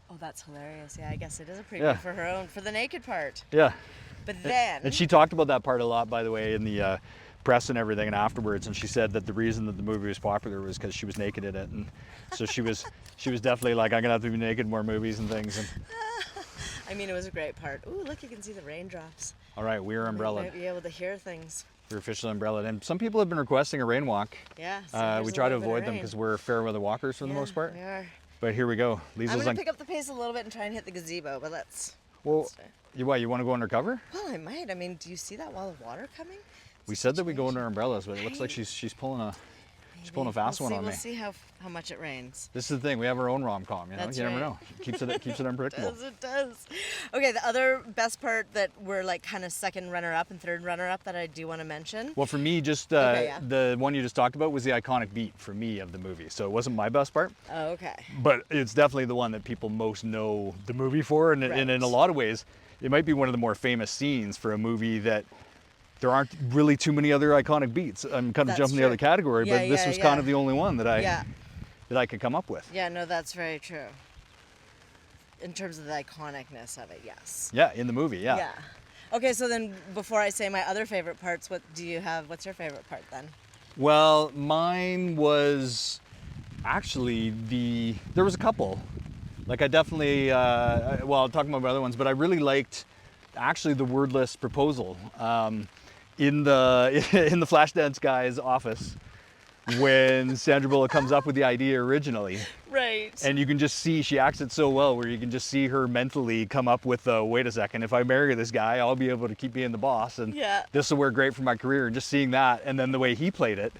B: Oh, that's hilarious. Yeah, I guess it is a preview for her own, for the naked part.
A: Yeah.
B: But then...
A: And she talked about that part a lot, by the way, in the press and everything and afterwards, and she said that the reason that the movie was popular was because she was naked in it, and so she was definitely like, I'm going to have to be naked in more movies and things. And
B: I mean, it was a great part. Ooh, look, you can see the raindrops.
A: All right, we're umbrellaed.
B: You might be able to hear things.
A: We're officially umbrellaed. And some people have been requesting a rain walk.
B: Yeah.
A: We try to avoid them because we're fair weather walkers for the most part.
B: We are.
A: But here we go.
B: I'm going to pick up the pace a little bit and try and hit the gazebo, but let's...
A: Well, you want to go undercover?
B: Well, I might. I mean, do you see that wall of water coming?
A: We said that we go under umbrellas, but it looks like she's pulling a fast one on me.
B: We'll see how much it rains.
A: This is the thing. We have our own rom-com, you know?
B: That's
A: you never
B: right.
A: know. Keeps it unpredictable.
B: It does. Okay, the other best part that we're like kind of second runner-up and third runner-up that I do want to mention.
A: Well, for me, just the one you just talked about was the iconic beat for me of the movie. So it wasn't my best part.
B: Oh, okay.
A: But it's definitely the one that people most know the movie for. And in a lot of ways, it might be one of the more famous scenes for a movie that there aren't really too many other iconic beats. I'm kind of jumping the other category, but this was kind of the only one that I could come up with.
B: Yeah, no, that's very true. In terms of the iconicness of it, yes.
A: Yeah, in the movie, yeah.
B: Yeah. Okay, so then before I say my other favorite parts, what's your favorite part then?
A: Well, mine was actually there was a couple, Like I definitely, well, I'll talk about my other ones, but I really liked actually the wordless proposal in the in the Flashdance guy's office when Sandra Bullock comes up with the idea originally.
B: Right.
A: And you can just see, she acts it so well where you can just see her mentally come up with, wait a second, if I marry this guy, I'll be able to keep being the boss, and this will work great for my career. And just seeing that, and then the way he played it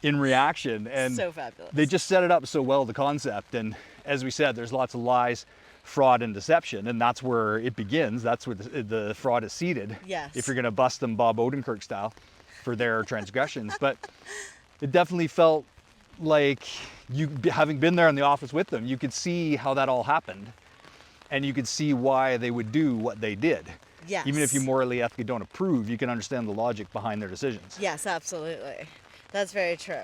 A: in reaction. And
B: so fabulous.
A: They just set it up so well, the concept. And as we said, there's lots of lies, fraud, and deception, and that's where it begins. That's where the fraud is seated.
B: Yes.
A: If you're going to bust them Bob Odenkirk style for their transgressions. But it definitely felt like, you having been there in the office with them, you could see how that all happened, and you could see why they would do what they did.
B: Yes.
A: Even if you morally, ethically don't approve, you can understand the logic behind their decisions.
B: Yes, absolutely. That's very true.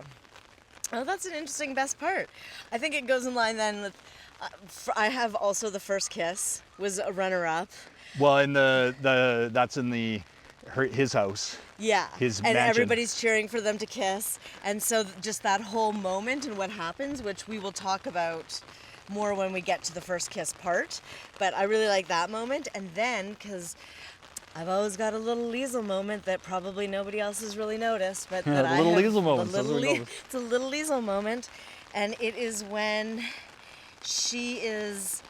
B: Oh, that's an interesting best part. I think it goes in line then with, I have also the first kiss was a runner-up.
A: Well, in that's in his house.
B: Yeah,
A: his
B: and
A: mansion.
B: Everybody's cheering for them to kiss, and so just that whole moment and what happens, which we will talk about more when we get to the first kiss part, but I really like that moment. And then, because I've always got a little Liesel moment that probably nobody else has really noticed, but that I
A: little
B: have,
A: Liesel moment.
B: It's a little Liesel moment, and it is when she's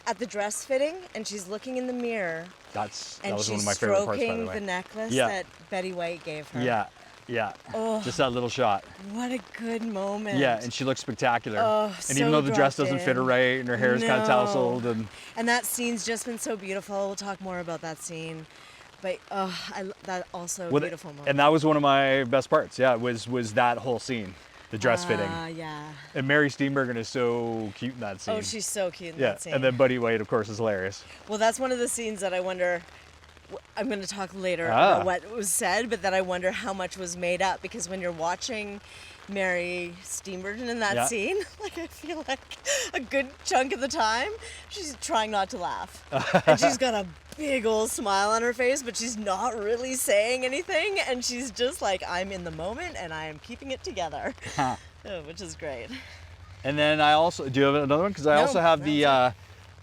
B: at the dress fitting and she's looking in the mirror. That was one of my favorite parts, by the way. And she's stroking the necklace that Betty White gave her.
A: Yeah.
B: Oh,
A: just that little shot.
B: What a good moment.
A: Yeah, and she looks spectacular.
B: Oh,
A: and even though the dress doesn't fit her right and her hair is kind of tousled.
B: And that scene's just been so beautiful. We'll talk more about that scene. But that also a beautiful moment.
A: And that was one of my best parts. Yeah, was that whole scene. The dress fitting.
B: Yeah.
A: And Mary Steenburgen is so cute in that scene.
B: Oh, she's so cute in that scene.
A: And then Buddy White, of course, is hilarious.
B: Well, that's one of the scenes that I wonder, I'm going to talk later about what was said, but that I wonder how much was made up, because when you're watching Mary Steenburgen in that scene, like I feel like a good chunk of the time, she's trying not to laugh. And she's got a big old smile on her face, but she's not really saying anything, and she's just like, I'm in the moment and I am keeping it together. Which is great.
A: And then I also, do you have another one? Because I also have the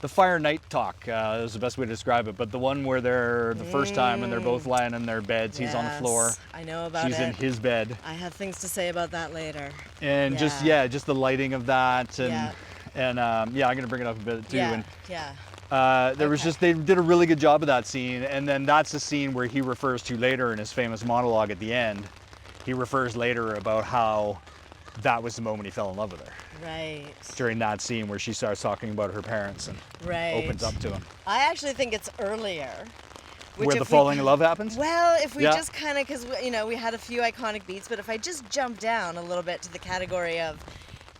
A: fire night talk. Is the best way to describe it, but the one where they're the first time and they're both lying in their beds. He's on the floor.
B: I know about it.
A: She's in his bed.
B: I have things to say about that later.
A: And just the lighting of that, and I'm gonna bring it up a bit too. There was just, they did a really good job of that scene, and then that's the scene where he refers to later in his famous monologue at the end. He refers later about how that was the moment he fell in love with her.
B: Right.
A: During that scene where she starts talking about her parents and opens up to him.
B: I actually think it's earlier.
A: Where the falling in love happens?
B: Well, if we just kind of, because we had a few iconic beats, but if I just jump down a little bit to the category of,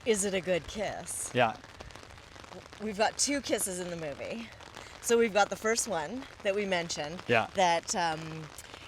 B: is it a good kiss?
A: Yeah.
B: We've got two kisses in the movie. So we've got the first one that we mentioned.
A: Yeah.
B: That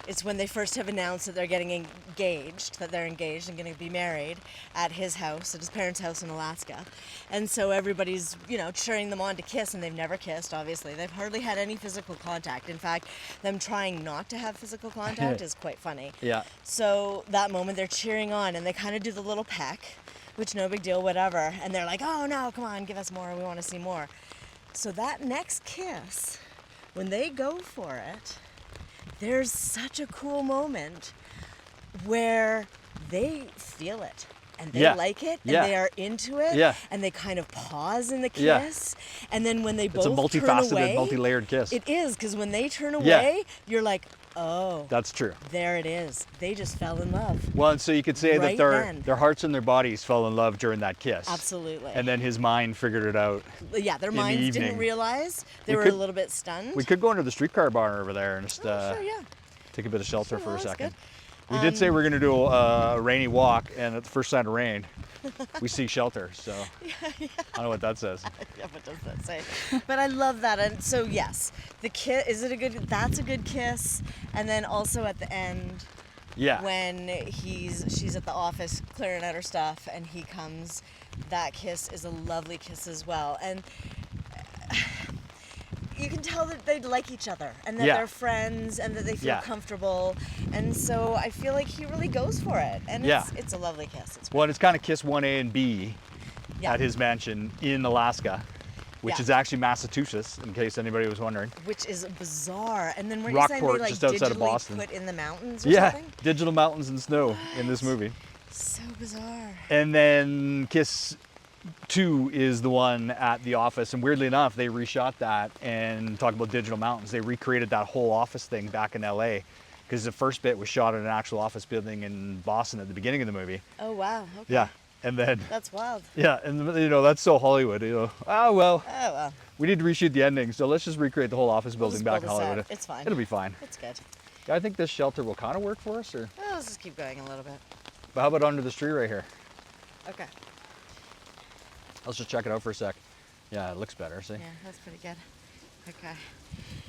B: it's when they first have announced that they're getting engaged, that they're engaged and going to be married at his house, at his parents' house in Alaska. And so everybody's, cheering them on to kiss, and they've never kissed, obviously. They've hardly had any physical contact. In fact, them trying not to have physical contact is quite funny.
A: Yeah.
B: So that moment they're cheering on, and they kind of do the little peck, which no big deal, whatever. And they're like, oh no, come on, give us more, we want to see more. So that next kiss, when they go for it, there's such a cool moment where they feel it and they like it and they are into it and they kind of pause in the kiss and then when they both turn away,
A: it's a multifaceted, multi-layered kiss.
B: It is, because when they turn away, you're like, oh,
A: that's true.
B: There it is. They just fell in love.
A: Well, and so you could say that their hearts and their bodies fell in love during that kiss.
B: Absolutely.
A: And then his mind figured it out.
B: Yeah, their minds didn't realize. They were a little bit stunned.
A: We could go into the streetcar bar over there and just take a bit of shelter for a second. We did say we're going to do a rainy walk, and at the first sign of rain, we seek shelter. So I don't know what that says.
B: Yeah, what does that say? But I love that. And so yes, the kiss, that's a good kiss. And then also at the end, when she's at the office clearing out her stuff and he comes, that kiss is a lovely kiss as well. And you can tell that they like each other and that they're friends and that they feel comfortable. And so I feel like he really goes for it. And it's a lovely kiss.
A: Well, it's kind of kiss 1A and B.
B: Yeah.
A: at his mansion in Alaska, which
B: Yeah.
A: is actually Massachusetts, in case anybody was wondering.
B: Which is bizarre. And then weren't you saying
A: Rockport,
B: they like
A: just outside of
B: digitally
A: Boston.
B: put in the mountains or
A: Yeah,
B: something?
A: digital mountains and snow in this movie.
B: So bizarre.
A: And then Kiss 2 is the one at the office, and weirdly enough, they reshot that and talk about digital mountains. They recreated that whole office thing back in LA, because the first bit was shot in an actual office building in Boston at the beginning of the movie.
B: Oh wow. Okay.
A: Yeah, and then
B: That's wild.
A: yeah, and that's so Hollywood. Oh well,
B: Oh well.
A: we need to reshoot the ending, so let's just recreate the whole office
B: We'll
A: building
B: just
A: back
B: build
A: in
B: a set.
A: Hollywood.
B: It's fine.
A: It'll be fine.
B: It's good.
A: I think this shelter will kind of work for us, or
B: Oh, let's just keep going a little bit.
A: but how about under this tree right here?
B: Okay.
A: Let's just check it out for a sec. Yeah, it looks better. See?
B: Yeah, that's pretty good. Okay.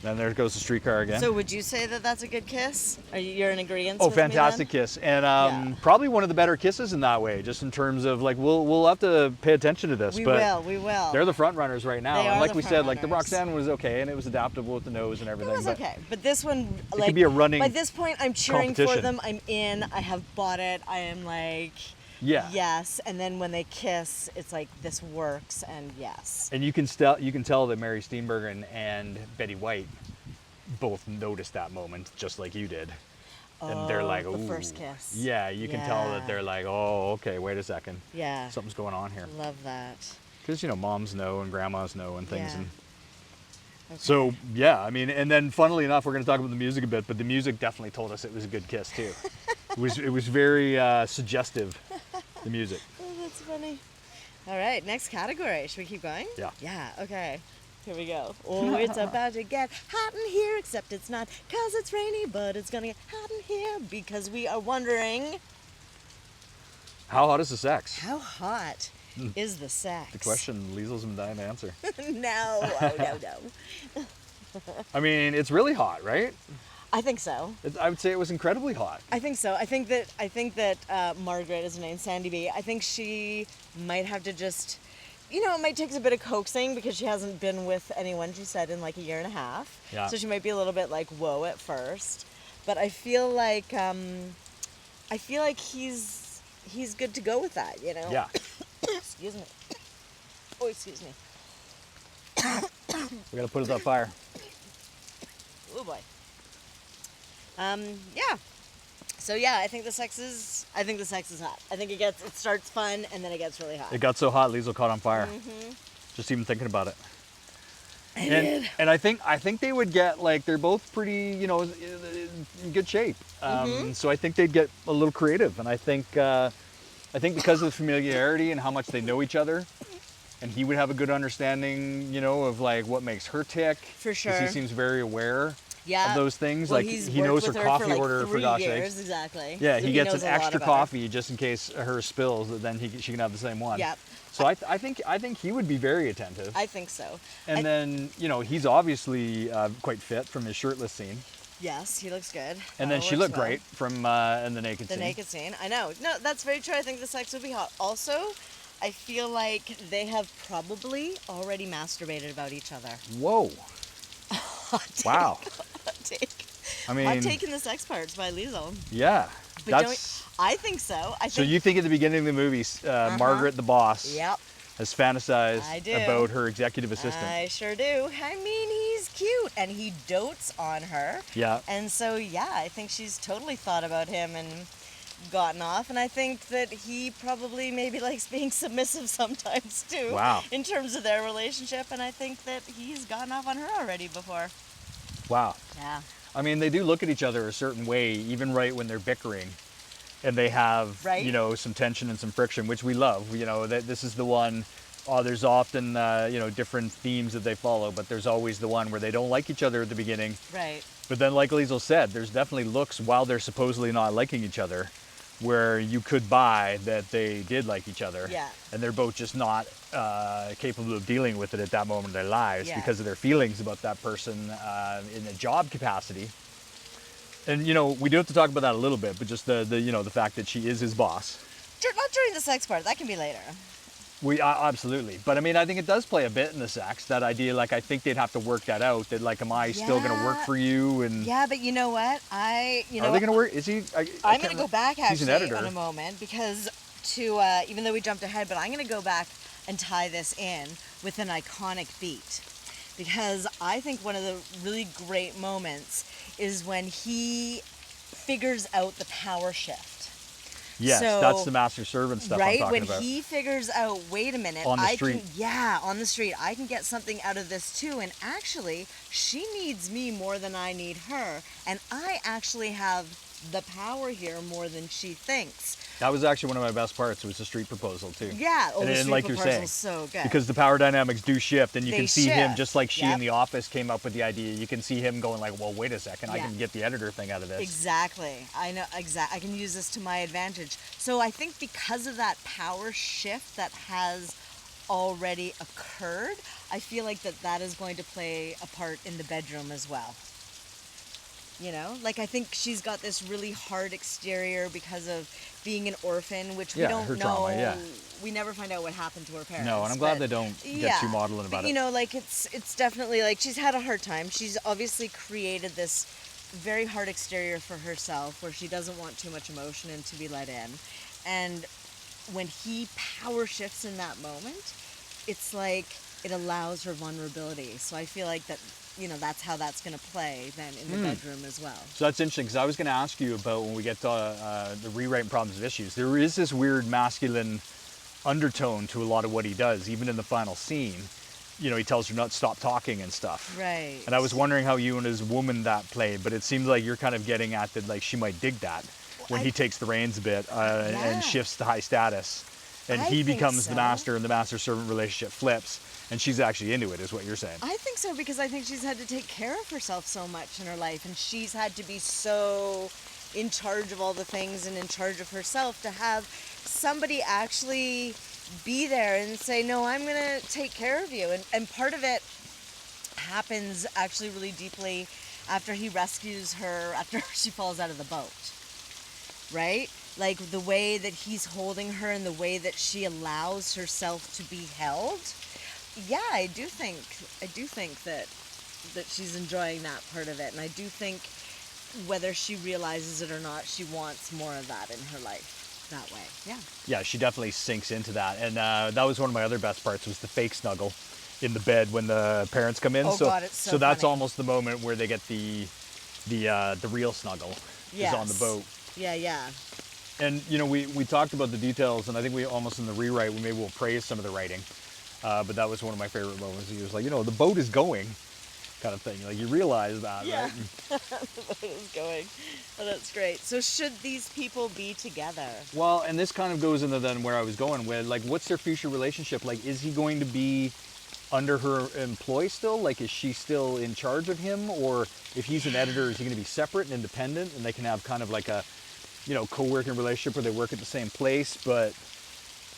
A: Then there goes the streetcar again.
B: So would you say that that's a good kiss? You're in agreement?
A: Oh,
B: with me then?
A: fantastic kiss, and
B: Yeah.
A: probably one of the better kisses in that way, just in terms of like we'll have to pay attention to this.
B: We
A: but
B: will.
A: They're the front runners right now,
B: They
A: and
B: are
A: like
B: the
A: we
B: front
A: said, like the
B: runners.
A: Roxanne was okay, and it was adaptable with the nose and
B: It
A: everything.
B: was
A: but
B: okay, but this one,
A: it
B: like,
A: could be a running.
B: by this point, I'm cheering for
A: competition.
B: them. I'm in. I have bought it. I am like,
A: Yeah.
B: yes. And then when they kiss, it's like this works, and yes.
A: And you can tell that Mary Steenburgen and Betty White both noticed that moment, just like you did. And they're like,
B: the
A: ooh.
B: first kiss.
A: Yeah, you can tell that
B: Yeah.
A: they're like, oh, okay, wait a second,
B: Yeah.
A: something's going on here.
B: Love that.
A: Because moms know and grandmas know and things.
B: Yeah.
A: And
B: Okay.
A: so yeah, I mean, and then funnily enough, we're going to talk about the music a bit, but the music definitely told us it was a good kiss too. it was very suggestive, the music.
B: Oh, that's funny. All right, next category. Should we keep going?
A: Yeah.
B: Yeah, okay. Here we go. Oh, it's about to get hot in here, except it's not, because it's rainy, but it's going to get hot in here because we are wondering,
A: How hot is the sex?
B: how hot is the sex?
A: The question Liesel's been dying to answer.
B: No, oh, no.
A: I mean, it's really hot, right?
B: I think so.
A: I would say it was incredibly hot.
B: I think so. I think that Margaret is her name, Sandy B. I think she might have to just, it might take a bit of coaxing because she hasn't been with anyone, she said, in like a year and a half.
A: Yeah.
B: So she might be a little bit like, whoa at first. But I feel like he's good to go with that,
A: Yeah.
B: Excuse me. Oh, excuse me.
A: We gotta put it on fire.
B: Oh boy. Yeah. So yeah, I think the sex is hot. I think it starts fun and then it gets really hot.
A: It got so hot, Liesel caught on fire.
B: Mm-hmm.
A: Just even thinking about it.
B: I did.
A: And I think they would get, like, they're both pretty, in good shape. So I think they'd get a little creative, and I think because of the familiarity and how much they know each other, and he would have a good understanding, of like what makes her tick.
B: For
A: 'cause
B: sure.
A: he seems very aware of those things.
B: Well,
A: like
B: he's
A: he
B: worked
A: knows her
B: with
A: coffee
B: for like
A: order, for
B: 3
A: gosh
B: years,
A: sakes.
B: exactly.
A: Yeah,
B: So
A: he gets
B: knows
A: an
B: a lot
A: extra
B: about her.
A: coffee just in case her spills. Then she can have the same one.
B: Yep.
A: So I think he would be very attentive.
B: I think so.
A: And then he's obviously quite fit from his shirtless scene.
B: Yes, he looks good.
A: And then she
B: works
A: looked
B: well.
A: great from in the naked
B: The
A: scene.
B: naked scene. I know. No, that's very true. I think the sex would be hot. Also, I feel like they have probably already masturbated about each other.
A: Whoa.
B: Hot take.
A: Wow.
B: Hot take.
A: I mean,
B: Hot take in the sex parts by Liesel.
A: yeah.
B: But
A: That's
B: I think so.
A: so you think at the beginning of the movie, Margaret the boss
B: Yep.
A: has fantasized
B: I do.
A: about her executive assistant.
B: I sure do. I mean, he's cute and he dotes on her.
A: Yeah.
B: And so, yeah, I think she's totally thought about him and gotten off. And I think that he probably maybe likes being submissive sometimes too.
A: Wow.
B: In terms of their relationship. And I think that he's gotten off on her already before.
A: Wow.
B: Yeah.
A: I mean, they do look at each other a certain way, even right when they're bickering, and they have,
B: Right.
A: some tension and some friction, which we love. That this is the one. There's often, different themes that they follow, but there's always the one where they don't like each other at the beginning.
B: Right.
A: But then, like Liesel said, there's definitely looks while they're supposedly not liking each other, where you could buy that they did like each other.
B: Yeah.
A: And they're both just not capable of dealing with it at that moment in their lives
B: Yeah.
A: because of their feelings about that person in a job capacity. And we do have to talk about that a little bit, but just the fact that she is his boss.
B: Not during the sex part. That can be later.
A: Absolutely, but I mean, I think it does play a bit in the sex. That idea, like, I think they'd have to work that out. That, like, am I still going to work
B: Yeah.
A: for you? And
B: Yeah, but you know what?
A: are they going to work? Is he?
B: I'm going to go back
A: He's an
B: actually
A: editor.
B: in a moment because even though we jumped ahead, but I'm going to go back and tie this in with an iconic beat. Because I think one of the really great moments is when he figures out the power shift.
A: Yes,
B: So,
A: that's the master servant stuff
B: right?
A: I'm talking
B: When
A: about.
B: he figures out, wait a minute,
A: On the
B: I
A: street.
B: on the street, I can get something out of this too. And actually, she needs me more than I need her. And I actually have the power here more than she thinks.
A: That was actually one of my best parts. It was the street proposal too.
B: Yeah,
A: and
B: the
A: and
B: street
A: like you're saying,
B: proposal's so good.
A: because the power dynamics do shift, and you
B: They
A: can see him
B: shift.
A: just like she in
B: Yep.
A: the office came up with the idea. You can see him going like, well, wait a second, I
B: Yeah.
A: can get the editor thing out of this.
B: Exactly. I know. I can use this to my advantage. So I think because of that power shift that has already occurred, I feel like that is going to play a part in the bedroom as well. You know, like I think she's got this really hard exterior because of being an orphan, which we
A: Yeah,
B: don't
A: her
B: know.
A: trauma, yeah.
B: We never find out what happened to her parents.
A: No, and I'm glad
B: but-
A: they don't get
B: yeah,
A: too maudlin about
B: but,
A: it.
B: you know, like it's definitely like she's had a hard time. She's obviously created this very hard exterior for herself where she doesn't want too much emotion and to be let in. And when he power shifts in that moment, it's like it allows her vulnerability. So I feel like that, you know, that's how that's going to play then in the bedroom as well.
A: So that's interesting, because I was going to ask you about when we get to the rewriting problems of issues. There is this weird masculine undertone to a lot of what he does, even in the final scene. You know, he tells her not to stop talking and stuff.
B: Right.
A: And I was wondering how you and his woman that played, but it seems like you're kind of getting at that, like she might dig that when he takes the reins a bit
B: Yeah.
A: and shifts to high status. And
B: I
A: he
B: think
A: becomes the
B: so.
A: master, and the master-servant relationship flips, and she's actually into it, is what you're saying.
B: I think so, because I think she's had to take care of herself so much in her life, and she's had to be so in charge of all the things and in charge of herself to have somebody actually be there and say, no, I'm going to take care of you. And part of it happens actually really deeply after he rescues her, after she falls out of the boat, right? Like the way that he's holding her and the way that she allows herself to be held. Yeah, I do think that she's enjoying that part of it, and I do think whether she realizes it or not, she wants more of that in her life that way. Yeah.
A: Yeah, she definitely sinks into that. And that was one of my other best parts, was the fake snuggle in the bed when the parents come in.
B: Oh, God, it's so
A: that's
B: funny.
A: almost the moment where they get the real snuggle is on the
B: Yes.
A: boat.
B: Yeah, yeah.
A: And you know, we talked about the details, and I think we almost in the rewrite maybe we'll praise some of the writing. But that was one of my favorite moments. He was like, you know, the boat is going, kind of thing. Like you realize that,
B: Yeah.
A: right?
B: The boat is going. Oh, that's great. So should these people be together?
A: Well, and this kind of goes into then where I was going with, like, what's their future relationship? Like, is he going to be under her employ still? Like, is she still in charge of him? Or if he's an editor, is he going to be separate and independent, and they can have kind of like a, you know, co-working relationship where they work at the same place, but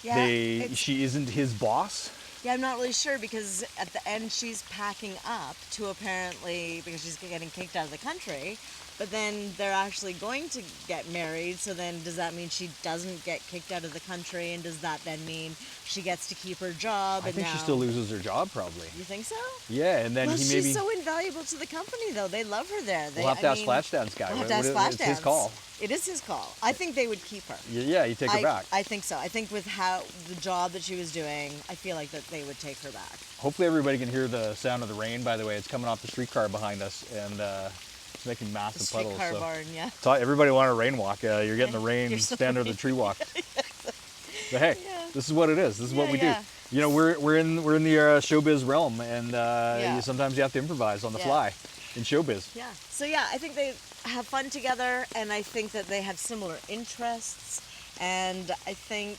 B: Yeah.
A: she isn't his boss?
B: Yeah, I'm not really sure, because at the end she's packing up to apparently, because she's getting kicked out of the country, but then they're actually going to get married, so then does that mean she doesn't get kicked out of the country, and does that then mean she gets to keep her job?
A: I think she still loses her job, probably.
B: You think so?
A: Yeah, and then
B: Well,
A: he maybe...
B: she's so invaluable to the company, though. They love her there.
A: We'll have to ask Flashdance guy.
B: We'll have to ask
A: It's his
B: Flashdance.
A: call.
B: It is his call. I think they would keep her.
A: Yeah, you take her back.
B: I think so. I think with how the job that she was doing, I feel like that they would take her back.
A: Hopefully everybody can hear the sound of the rain, by the way. It's coming off the streetcar behind us, and it's making
B: The
A: massive puddles.
B: streetcar
A: So.
B: barn, yeah.
A: Everybody want a rain walk. You're getting the rain,
B: You're so
A: stand under the tree walk. But hey,
B: Yeah.
A: this is what it is. This is what
B: Yeah,
A: we
B: yeah.
A: do. You know, we're in the showbiz realm, and sometimes you have to improvise on the
B: Yeah.
A: fly in showbiz.
B: Yeah. So yeah, I think they have fun together, and I think that they have similar interests, and I think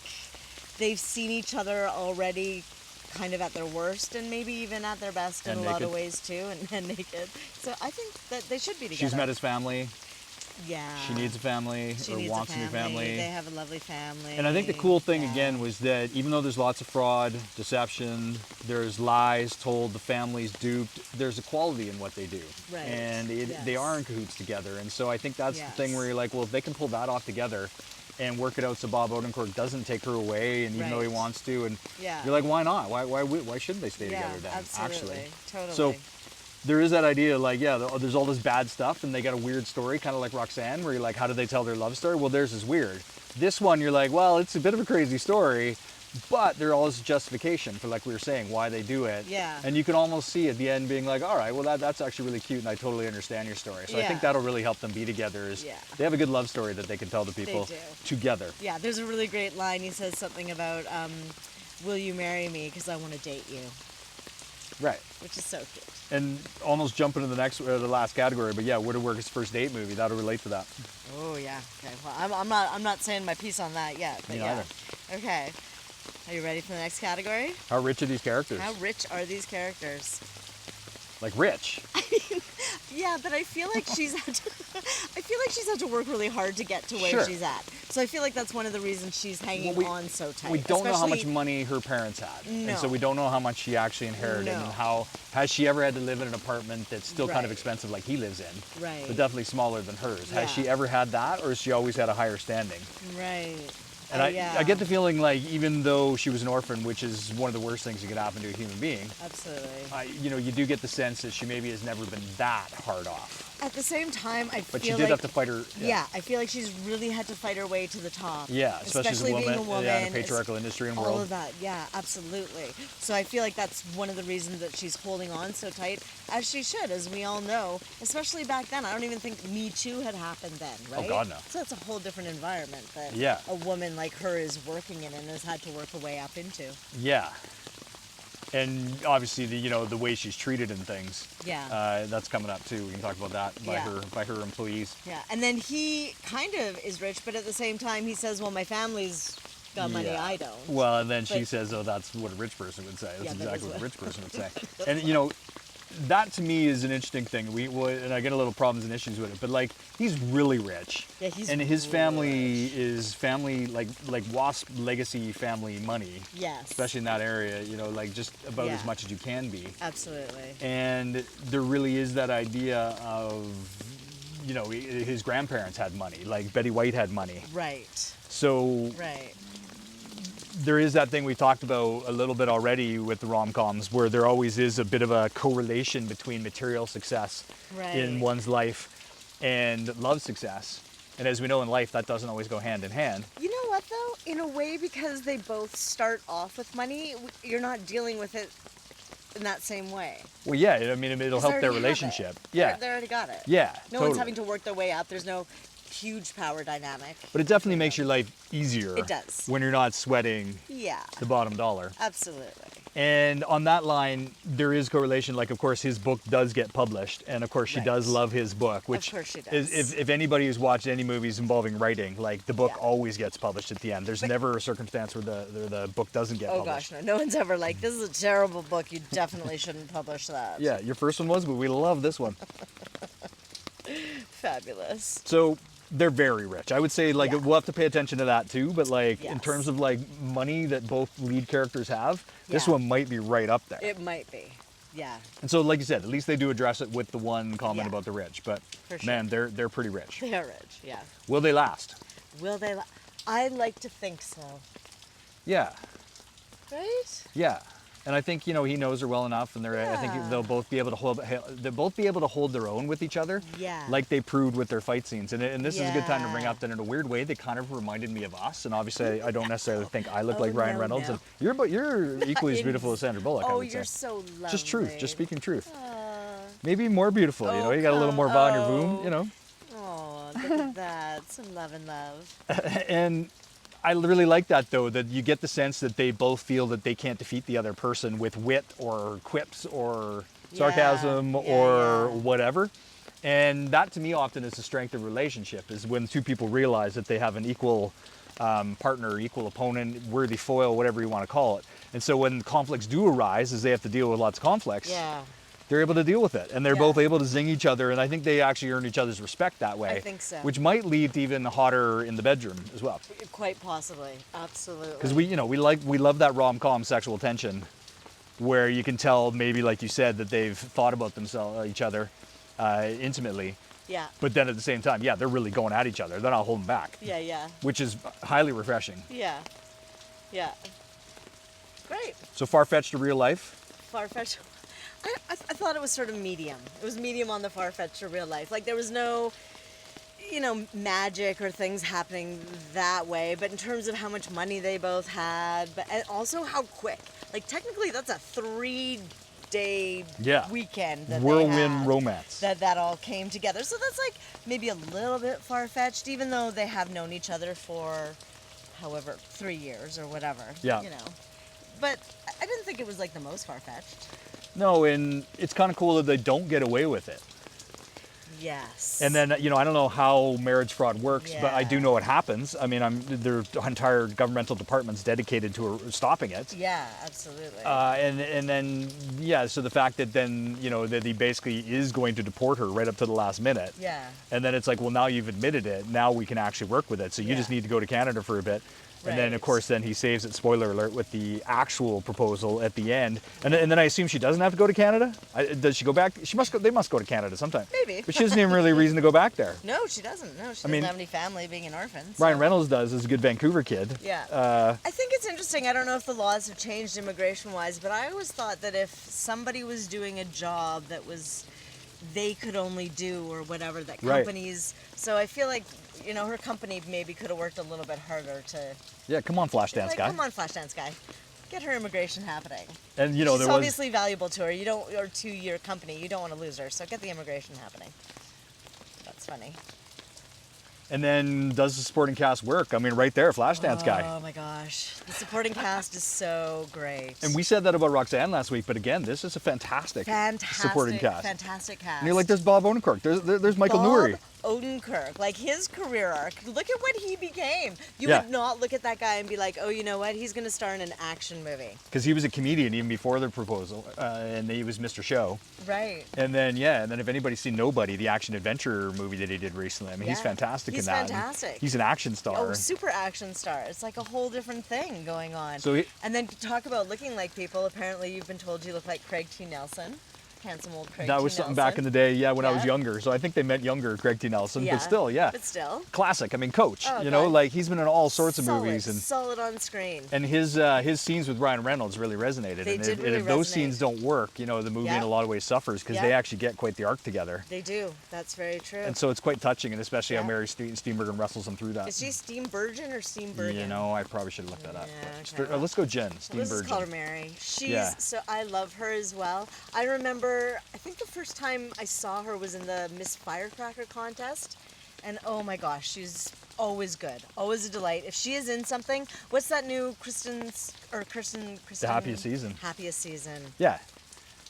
B: they've seen each other already kind of at their worst and maybe even at their best in
A: And
B: a lot of
A: naked.
B: ways too, and naked. So I think that they should be together.
A: She's met his family.
B: Yeah.
A: She needs a family,
B: She
A: or
B: needs
A: wants a new family.
B: They have a lovely family.
A: And I think the cool thing
B: Yeah.
A: again was that even though there's lots of fraud, deception, there's lies told, the family's duped, there's equality in what they do.
B: Right.
A: And they
B: Yes.
A: are in cahoots together. And so I think that's the thing
B: Yes.
A: where you're like, well, if they can pull that off together and work it out so Bob Odenkirk doesn't take her away, and even though he
B: Right.
A: wants to, and
B: Yeah.
A: you're like, why not? Why shouldn't they stay
B: Yeah,
A: together then?
B: absolutely.
A: Actually.
B: Totally.
A: So there is that idea, like, yeah, there's all this bad stuff, and they got a weird story, kind of like Roxanne, where you're like, how did they tell their love story? Well, theirs is weird. This one, you're like, well, it's a bit of a crazy story, but there always justification for, like we were saying, why they do it.
B: Yeah.
A: And you can almost see at the end being like, all right, well, that's actually really cute, and I totally understand your story. So I think
B: Yeah.
A: that'll really help them be together. Is
B: Yeah.
A: they have a good love story that they can tell to people
B: do.
A: together.
B: Yeah, there's a really great line. He says something about, will you marry me? Because I want to date you.
A: Right.
B: Which is so cute.
A: And almost jumping to the last category, but yeah, Where to Work is first date movie. That'll relate to that.
B: Oh yeah. Okay. Well, I'm not saying my piece on that yet. But
A: Me
B: yeah.
A: neither.
B: Okay. Are you ready for the next category?
A: How rich are these characters?
B: How rich are these characters?
A: Like rich.
B: Yeah, but I feel like she's had to work really hard to get to where
A: Sure.
B: she's at. So I feel like that's one of the reasons she's hanging on so tight.
A: We don't know how much
B: Especially-
A: money her parents had.
B: No.
A: And so we don't know how much she actually inherited
B: No.
A: and how has she ever had to live in an apartment that's still kind of
B: Right.
A: expensive like he lives in.
B: Right.
A: But definitely smaller than hers.
B: Yeah.
A: Has she ever had that, or has she always had a higher standing?
B: Right.
A: And
B: Yeah.
A: I get the feeling like even though she was an orphan, which is one of the worst things that could happen to a human being,
B: Absolutely.
A: you do get the sense that she maybe has never been that hard off.
B: At the same time, I
A: But she
B: feel
A: did
B: like
A: have to fight her.
B: yeah, I feel like she's really had to fight her way to the top.
A: Yeah, especially as a
B: being a
A: woman,
B: woman,
A: yeah, in a patriarchal industry and
B: all
A: world.
B: of that. Yeah, absolutely. So I feel like that's one of the reasons that she's holding on so tight, as she should, as we all know. Especially back then, I don't even think Me Too had happened then, right?
A: Oh, God, no.
B: So it's a whole different environment that
A: Yeah.
B: a woman like her is working in and has had to work her way up into.
A: Yeah. And obviously the way she's treated and things.
B: Yeah.
A: That's coming up too. We can talk about that by her employees.
B: Yeah, and then he kind of is rich, but at the same time, he says, "Well, my family's got money,
A: Yeah.
B: I don't."
A: Well, and then she
B: But-
A: says, "Oh, that's what a rich person would say." That's
B: Yeah, that
A: exactly
B: is
A: what a
B: what-
A: rich person would say. And that to me is an interesting thing. And I get a little problems and issues with it. But like, he's really rich.
B: Yeah, he's
A: and his
B: really
A: family
B: rich.
A: is family like WASP legacy family money.
B: Yes.
A: Especially in that area, like just about as
B: Yeah.
A: much as you can be.
B: Absolutely.
A: And there really is that idea of, his grandparents had money, like Betty White had money.
B: Right.
A: So
B: Right.
A: there is that thing we talked about a little bit already with the rom-coms, where there always is a bit of a correlation between material success in
B: Right.
A: one's life and love success. And as we know in life, that doesn't always go hand in hand.
B: You know what though? In a way, because they both start off with money, you're not dealing with it in that same way.
A: Well, yeah, I mean, it'll
B: 'Cause they
A: help their
B: already have it.
A: relationship. Yeah,
B: They already got it.
A: yeah,
B: No
A: totally.
B: one's having to work their way up. There's no huge power dynamic.
A: But it definitely makes your life easier.
B: It does.
A: When you're not sweating
B: Yeah.
A: the bottom dollar.
B: Absolutely.
A: And on that line, there is correlation. Like, of course, his book does get published, and of course, she
B: Right.
A: does love his book. Which,
B: course she
A: is,
B: does.
A: if anybody who's watched any movies involving writing, like the book
B: Yeah.
A: always gets published at the end. There's never a circumstance where the book doesn't get
B: Oh
A: published.
B: gosh, no one's ever like, this is a terrible book. You definitely shouldn't publish that.
A: Yeah, your first one was, but we love this one.
B: Fabulous.
A: So they're very rich. I would say, like,
B: Yeah.
A: we'll have to pay attention to that too. But like, in
B: Yes.
A: terms of like money that both lead characters have, this
B: Yeah.
A: one might be right up there.
B: It might be. Yeah.
A: And so, like you said, at least they do address it with the one comment
B: Yeah.
A: about the rich. But
B: For sure.
A: man, they're pretty rich.
B: They are rich. Yeah.
A: Will they last?
B: Will they? I like to think so.
A: Yeah,
B: Right?
A: yeah. And I think he knows her well enough, and I think
B: Yeah.
A: they'll both be able to hold their own with each other.
B: Yeah.
A: Like they proved with their fight scenes. And this is a good time to bring
B: Yeah.
A: up that in a weird way they kind of reminded me of us. And obviously I don't necessarily think I look
B: Oh,
A: like Ryan
B: no,
A: Reynolds.
B: no.
A: And you're equally as beautiful as Sandra Bullock. I
B: Oh,
A: would
B: you're
A: say.
B: so lovely.
A: Just truth, just speaking truth.
B: Aw.
A: Maybe more beautiful.
B: Oh,
A: You got a little more va in your
B: oh.
A: boom.
B: Oh, look at that. Some love and love.
A: And I really like that, though, that you get the sense that they both feel that they can't defeat the other person with wit or quips or sarcasm
B: Yeah,
A: or
B: yeah.
A: whatever. And that, to me, often is the strength of a relationship, is when two people realize that they have an equal partner, equal opponent, worthy foil, whatever you want to call it. And so when conflicts do arise, as they have to deal with lots of conflicts,
B: Yeah.
A: they're able to deal with it. And they're
B: Yeah.
A: both able to zing each other. And I think they actually earn each other's respect that way.
B: I think so.
A: Which might lead to even hotter in the bedroom as well.
B: Quite possibly. Absolutely.
A: Because we love that rom-com sexual tension where you can tell, maybe like you said, that they've thought about themselves, each other intimately.
B: Yeah.
A: But then at the same time, yeah, they're really going at each other. They're not holding back,
B: Yeah, yeah.
A: which is highly refreshing.
B: Yeah. Yeah. Great.
A: So far-fetched to real life.
B: Far-fetched. I thought it was sort of medium. It was medium on the far-fetched to real life. Like there was no, you know, magic or things happening that way, but in terms of how much money they both had, but and also how quick. Like technically, that's a 3-day weekend that
A: whirlwind
B: they had,
A: romance.
B: that all came together. So that's like maybe a little bit far-fetched, even though they have known each other for however 3 years or whatever.
A: Yeah.
B: You know, but I didn't think it was like the most far-fetched.
A: No, and it's kind of cool that they don't get away with it.
B: Yes.
A: And then, you know, I don't know how marriage fraud works, but I do know it happens. I mean, there are entire governmental departments dedicated to stopping it.
B: Yeah, absolutely.
A: And then, yeah, so the fact that then, you know, that he basically is going to deport her right up to the last minute.
B: Yeah.
A: And then it's like, well, now you've admitted it. Now we can actually work with it. So you just need to go to Canada for a bit. And then, of course, then he saves it, spoiler alert, with the actual proposal at the end. And then I assume she doesn't have to go to Canada? Does she go back? She must go. They must go to Canada sometime.
B: Maybe.
A: But she doesn't even really reason to go back there.
B: No, she doesn't. No, she doesn't have any family being an orphan. So.
A: Ryan Reynolds does as a good Vancouver kid.
B: Yeah. I think it's interesting. I don't know if the laws have changed immigration-wise, but I always thought that if somebody was doing a job that was they could only do or whatever, that companies... So I feel like, you know, her company maybe could have worked a little bit harder to...
A: Yeah, come on, Flashdance guy.
B: Come on, Flashdance guy. Get her immigration happening.
A: And, you know,
B: She's obviously valuable to her. You don't, or to your company. You don't want to lose her. So get the immigration happening. That's funny.
A: And then does the supporting cast work? I mean, right there, Flashdance guy.
B: Oh my gosh. The supporting cast is so great.
A: And we said that about Roxanne last week, but again, this is a fantastic supporting cast.
B: Fantastic cast.
A: And you're like, there's Bob Odenkirk, there's Michael Nouri.
B: Odenkirk, like his career arc. Look at what he became. You would not look at that guy and be like, oh, you know what? He's going to star in an action movie.
A: Because he was a comedian even before the proposal, and he was Mr. Show.
B: Right.
A: And then, and then if anybody's seen Nobody, the action adventure movie that he did recently, I mean, he's fantastic in that.
B: He's fantastic.
A: He's an action star.
B: Oh, super action star. It's like a whole different thing going on.
A: So
B: and then talk about looking like people. Apparently, you've been told you look like Craig T. Nelson. Handsome old Craig T.
A: That was something back in the day, when I was younger. So I think they meant younger Craig T. Nelson, but still,
B: But still.
A: Classic. I mean, Coach.
B: Oh,
A: you know, like he's been in all sorts of movies. And
B: solid on screen.
A: And his scenes with Ryan Reynolds really resonated.
B: They did really
A: if those scenes don't work, you know, the movie in a lot of ways suffers because they actually get quite the arc together.
B: They do. That's very true.
A: And so it's quite touching, and especially how Mary Steenburgen wrestles him through that.
B: Is she Steenburgen or Steenburgen?
A: You know, I probably should have looked that up.
B: Yeah, okay.
A: Let's go Jen, Steenburgen.
B: Let's just call her Mary. So I love her as well. I remember, I think the first time I saw her was in the Miss Firecracker contest, and oh my gosh, she's always good, always a delight. If she is in something, what's that new Kristen?
A: The Happiest Season.
B: Happiest Season.
A: Yeah.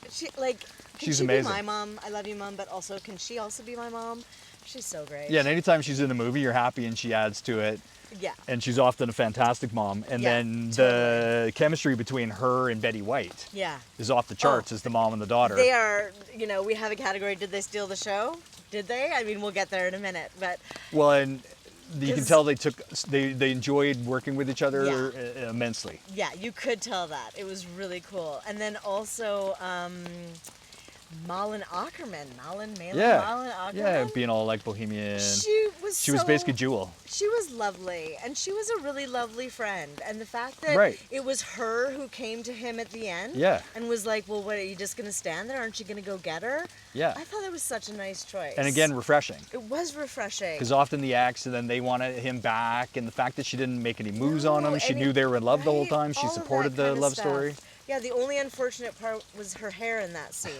B: She's
A: amazing.
B: Be my mom? I love you, mom, but also can she also be my mom? She's so great.
A: Yeah, and anytime she's in a movie, you're happy, and she adds to it.
B: Yeah.
A: And she's often a fantastic mom. And then the chemistry between her and Betty White is off the charts as the mom and the daughter.
B: They are, you know, we have a category, did they steal the show? Did they? I mean, we'll get there in a minute, but...
A: Well, and you can tell they enjoyed working with each other immensely.
B: Yeah, you could tell that. It was really cool. And then also... Malin Ackerman.
A: Yeah, being all like bohemian. She was basically Jewel.
B: She was lovely, and she was a really lovely friend. And the fact that it was her who came to him at the end and was like, well, what, are you just going to stand there? Aren't you going to go get her? Yeah. I thought that was such a nice choice.
A: And again, refreshing.
B: It was refreshing.
A: Because often the ex, and then they wanted him back, and the fact that she didn't make any moves on him, she knew they were in love the whole time, she supported the love story.
B: Yeah, the only unfortunate part was her hair in that scene.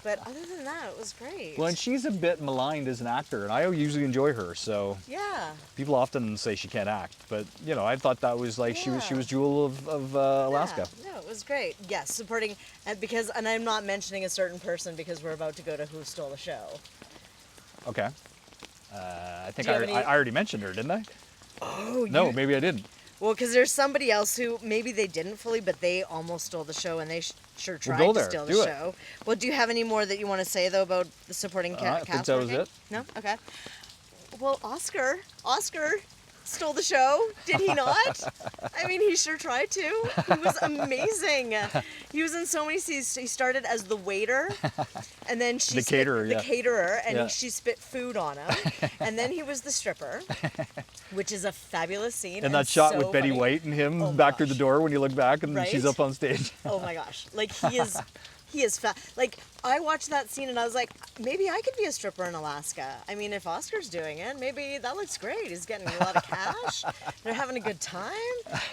B: But other than that, it was great.
A: Well, and she's a bit maligned as an actor, and I usually enjoy her, so... Yeah. People often say she can't act, but, you know, I thought that was like, she was Jewel of Alaska.
B: Yeah, no, it was great. Yes, supporting, and I'm not mentioning a certain person because we're about to go to Who Stole the Show.
A: Okay. I think I already mentioned her, didn't I?
B: Oh,
A: no, maybe I didn't.
B: Well, because there's somebody else who maybe they didn't fully, but they almost stole the show, and they sure tried to steal the show. Well, do you have any more that you want to say, though, about the supporting cast?
A: I think that was it.
B: No? Okay. Well, Oscar stole the show, did he not? I mean, he sure tried to. He was amazing. He was in so many scenes. He started as the waiter, and then she the caterer, and she spit food on him, and then he was the stripper, which is a fabulous scene.
A: And that shot with Betty White and him back through the door when you look back and she's up on stage.
B: Oh my gosh, like he is He is like, I watched that scene and I was like, maybe I could be a stripper in Alaska. I mean, if Oscar's doing it, maybe that looks great. He's getting a lot of cash. They're having a good time.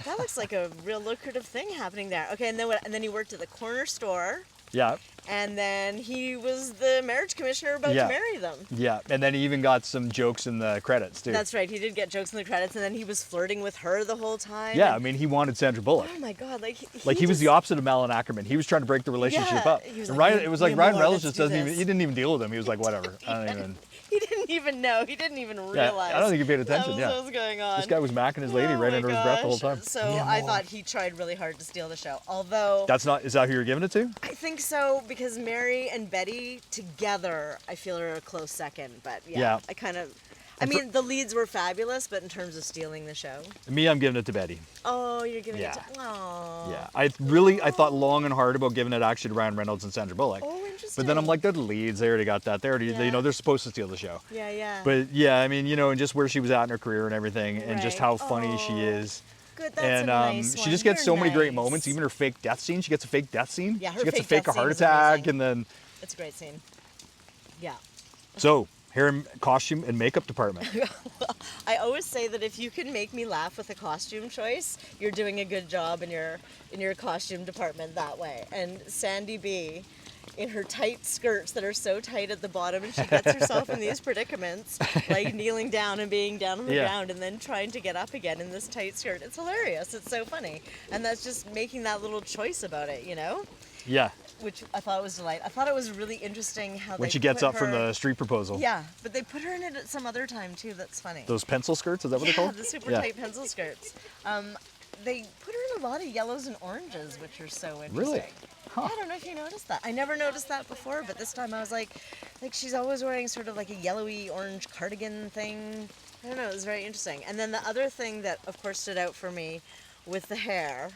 B: That looks like a real lucrative thing happening there. Okay, and then he worked at the corner store.
A: Yeah.
B: And then he was the marriage commissioner about to marry them.
A: Yeah, and then he even got some jokes in the credits too.
B: That's right, he did get jokes in the credits, and then he was flirting with her the whole time.
A: Yeah, I mean, he wanted Sandra Bullock.
B: Oh my God, like
A: he was the opposite of Malin Ackerman. He was trying to break the relationship up.
B: He was
A: And
B: like,
A: Ryan, it was like Ryan Reynolds just doesn't even.
B: this.
A: He didn't even deal with him. He was like, whatever. I don't even.
B: He didn't even know. He didn't even realize.
A: I don't think he paid attention.
B: What was going on.
A: This guy was macking his lady right under his breath the whole time.
B: So I thought he tried really hard to steal the show. Although
A: that's not. Is that who you're giving it to?
B: I think so, because Mary and Betty together, I feel, are a close second. But yeah. I kind of. I mean, the leads were fabulous, but in terms of stealing the show.
A: Me, I'm giving it to Betty.
B: Oh, you're giving it to. Aww.
A: Yeah, I thought long and hard about giving it actually to Ryan Reynolds and Sandra Bullock.
B: Oh, interesting.
A: But then I'm like, they're the leads. They already got that. They already, they're supposed to steal the show.
B: Yeah, yeah.
A: But yeah, I mean, and just where she was at in her career and everything, and just how funny she is.
B: Good, that's
A: and
B: a nice
A: she just gets so many great moments. Even her fake death scene. She gets a fake death scene.
B: Yeah, her
A: she gets
B: fake
A: to fake a
B: death
A: heart
B: scene is
A: attack,
B: amazing.
A: and then.
B: It's a great scene. Yeah.
A: So, hair and costume and makeup department.
B: I always say that if you can make me laugh with a costume choice, you're doing a good job in your costume department that way. And Sandy B, in her tight skirts that are so tight at the bottom, and she gets herself in these predicaments, like kneeling down and being down on the ground and then trying to get up again in this tight skirt. It's hilarious. It's so funny. And that's just making that little choice about it,
A: Yeah.
B: Which I thought was delightful. I thought it was really interesting how
A: when she gets up from the street proposal.
B: Yeah, but they put her in it at some other time too. That's funny.
A: Those pencil skirts, is that what they're called?
B: The super tight pencil skirts. They put her in a lot of yellows and oranges, which are so interesting.
A: Really? Huh.
B: Yeah, I don't know if you noticed that. I never noticed that before, but this time I was like she's always wearing sort of like a yellowy orange cardigan thing. I don't know, it was very interesting. And then the other thing that of course stood out for me with the hair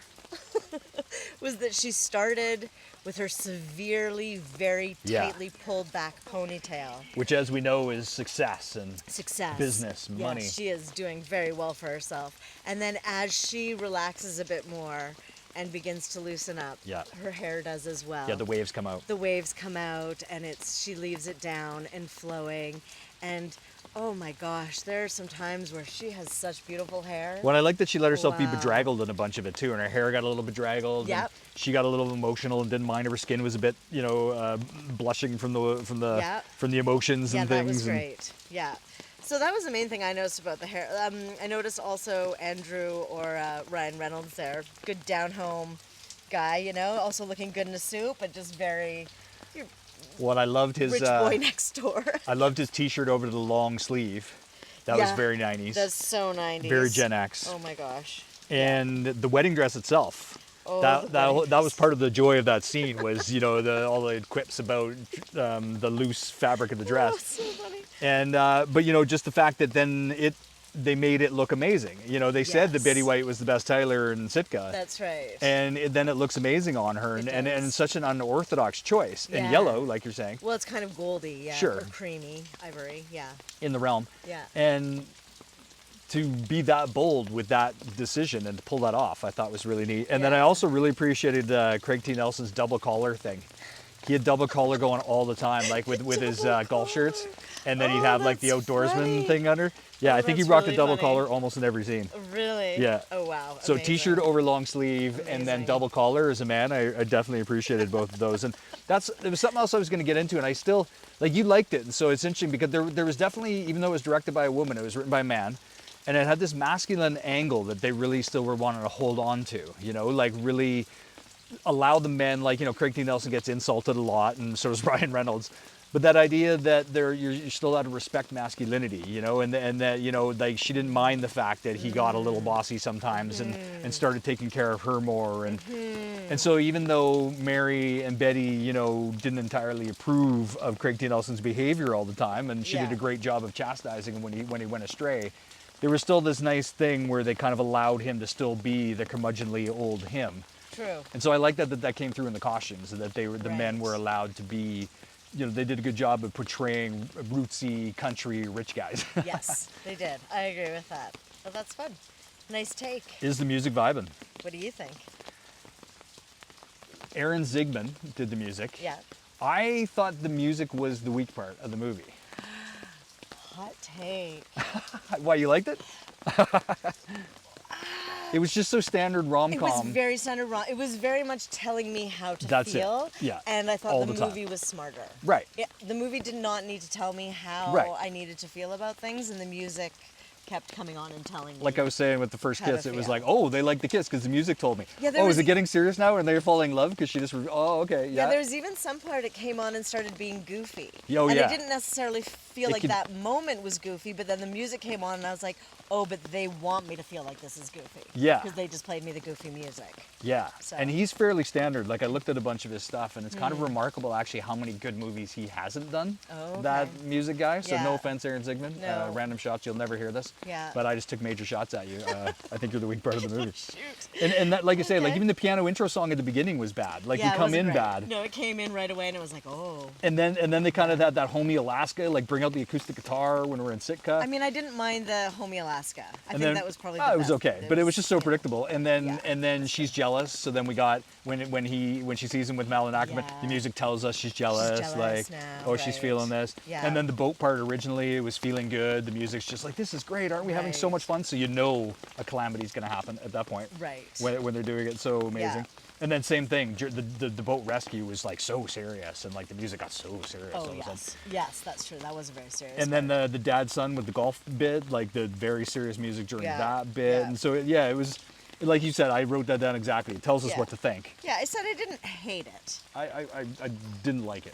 B: was that she started with her severely, very tightly pulled back ponytail.
A: Which, as we know, is success and business, money.
B: She is doing very well for herself. And then as she relaxes a bit more and begins to loosen up, her hair does as well.
A: Yeah, the waves come out.
B: The waves come out, and she leaves it down and flowing. And oh my gosh, there are some times where she has such beautiful hair.
A: Well, I like that she let herself be bedraggled in a bunch of it too, and her hair got a little bedraggled.
B: Yep.
A: And she got a little emotional and didn't mind if her skin was a bit, blushing from the emotions and things.
B: Yeah, that was great. Yeah. So that was the main thing I noticed about the hair. I noticed also Andrew or Ryan Reynolds there, good down home guy, also looking good in a suit, but just very.
A: Well, I loved his
B: rich boy next door.
A: I loved his T-shirt over the long sleeve. That was very 90s.
B: That's so 90s.
A: Very Gen X.
B: Oh my gosh.
A: And the wedding dress itself.
B: Oh,
A: that was part of the joy of that scene was all the quips about the loose fabric of the dress.
B: Oh, so funny.
A: And but just the fact that then they made it look amazing. They said that Betty White was the best Tyler in Sitka.
B: That's right.
A: And then it looks amazing on her, and such an unorthodox choice. And yellow, like you're saying.
B: Well, it's kind of goldy,
A: Sure.
B: Or creamy, ivory,
A: in the realm.
B: Yeah.
A: And to be that bold with that decision and to pull that off, I thought was really neat. And then I also really appreciated Craig T. Nelson's double collar thing. He had double collar going all the time, like with his golf shirts, and then he'd have like the outdoorsman thing under. Yeah, I think he rocked a double collar almost in every scene.
B: Really?
A: Yeah.
B: Oh wow.
A: So
B: Amazing.
A: T-shirt over long sleeve and then double collar as a man, I definitely appreciated both of those. And there was something else I was going to get into, and I still you liked it, and so it's interesting because there was definitely, even though it was directed by a woman, it was written by a man. And it had this masculine angle that they really still were wanting to hold on to, like really allow the men, like, Craig T. Nelson gets insulted a lot, and so does Ryan Reynolds. But that idea that you're still allowed to respect masculinity, and that, like she didn't mind the fact that he got a little bossy sometimes and started taking care of her more. And so even though Mary and Betty, didn't entirely approve of Craig T. Nelson's behavior all the time, and she did a great job of chastising him when he went astray, there was still this nice thing where they kind of allowed him to still be the curmudgeonly old him.
B: True.
A: And so I like that came through in the costumes, that the men were allowed to be, they did a good job of portraying rootsy country rich guys.
B: Yes, they did. I agree with that. Well, that's fun. Nice take.
A: Is the music vibing?
B: What do you think?
A: Aaron Zigman did the music.
B: Yeah.
A: I thought the music was the weak part of the movie.
B: Hot take.
A: Why, you liked it? It was just so standard rom-com.
B: It was very standard rom. It was very much telling me how to
A: That's
B: feel.
A: it. Yeah.
B: And I thought
A: All
B: the
A: the time.
B: movie was smarter.
A: Right.
B: Yeah, the movie did not need to tell me how
A: Right.
B: I needed to feel about things, and the music kept coming on and telling me.
A: Like I was saying with the first
B: How to
A: kiss, it was
B: feel.
A: like, oh, they like the kiss because the music told me.
B: Yeah, there
A: oh,
B: was
A: is it
B: e-
A: getting serious now and they're falling in love because she just, oh, okay, yeah.
B: Yeah, there was even some part it came on and started being goofy.
A: Oh,
B: and
A: yeah.
B: I didn't necessarily feel
A: It
B: like
A: could-
B: that moment was goofy, but then the music came on and I was like, oh, but they want me to feel like this is goofy.
A: Yeah.
B: Because they just played me the goofy music.
A: Yeah,
B: So-
A: and he's fairly standard. Like I looked at a bunch of his stuff, and it's kind
B: Hmm.
A: of remarkable actually how many good movies he hasn't done.
B: Oh, okay.
A: That music guy. So
B: Yeah.
A: no offense, Aaron Zigman.
B: No.
A: Random shots. You'll never hear this.
B: Yeah.
A: But I just took major shots at you. I think you're the weak part of the movie.
B: Shoot.
A: And that, like you say, like
B: Okay.
A: even the piano intro song at the beginning was bad. Like
B: Yeah,
A: you
B: it
A: come
B: wasn't
A: in
B: great.
A: bad.
B: No, it came in right away and it was like, oh.
A: And then they kind of had that homey Alaska, like bring out the acoustic guitar when we're in Sitka.
B: I mean, I didn't mind the Homie Alaska. I
A: And
B: think that was probably the
A: it was
B: best.
A: okay, but it was just so
B: yeah.
A: predictable. And then she's jealous. So then we got when she sees him with Mal and Ackerman, the
B: Yeah.
A: music tells us she's jealous.
B: jealous
A: like,
B: now,
A: oh, she's
B: right.
A: feeling this.
B: Yeah.
A: And then the boat part originally, it was feeling good. The music's just like, this is great. Aren't we having so
B: Right.
A: much fun? So you know a calamity's going to happen at that point.
B: Right.
A: When they're doing it so amazing.
B: Yeah.
A: And then same thing, the boat rescue was like so serious, and like the music got so serious. all
B: Oh,
A: of a sudden.
B: yes. Yes, that's true. That was a very serious
A: And then
B: part.
A: the dad son with the golf bit, like the very serious music during
B: Yeah,
A: that bit,
B: yeah.
A: and so it was like you said. I wrote that down exactly. It tells us
B: Yeah.
A: what to think.
B: Yeah, I said I didn't hate it.
A: I didn't like it.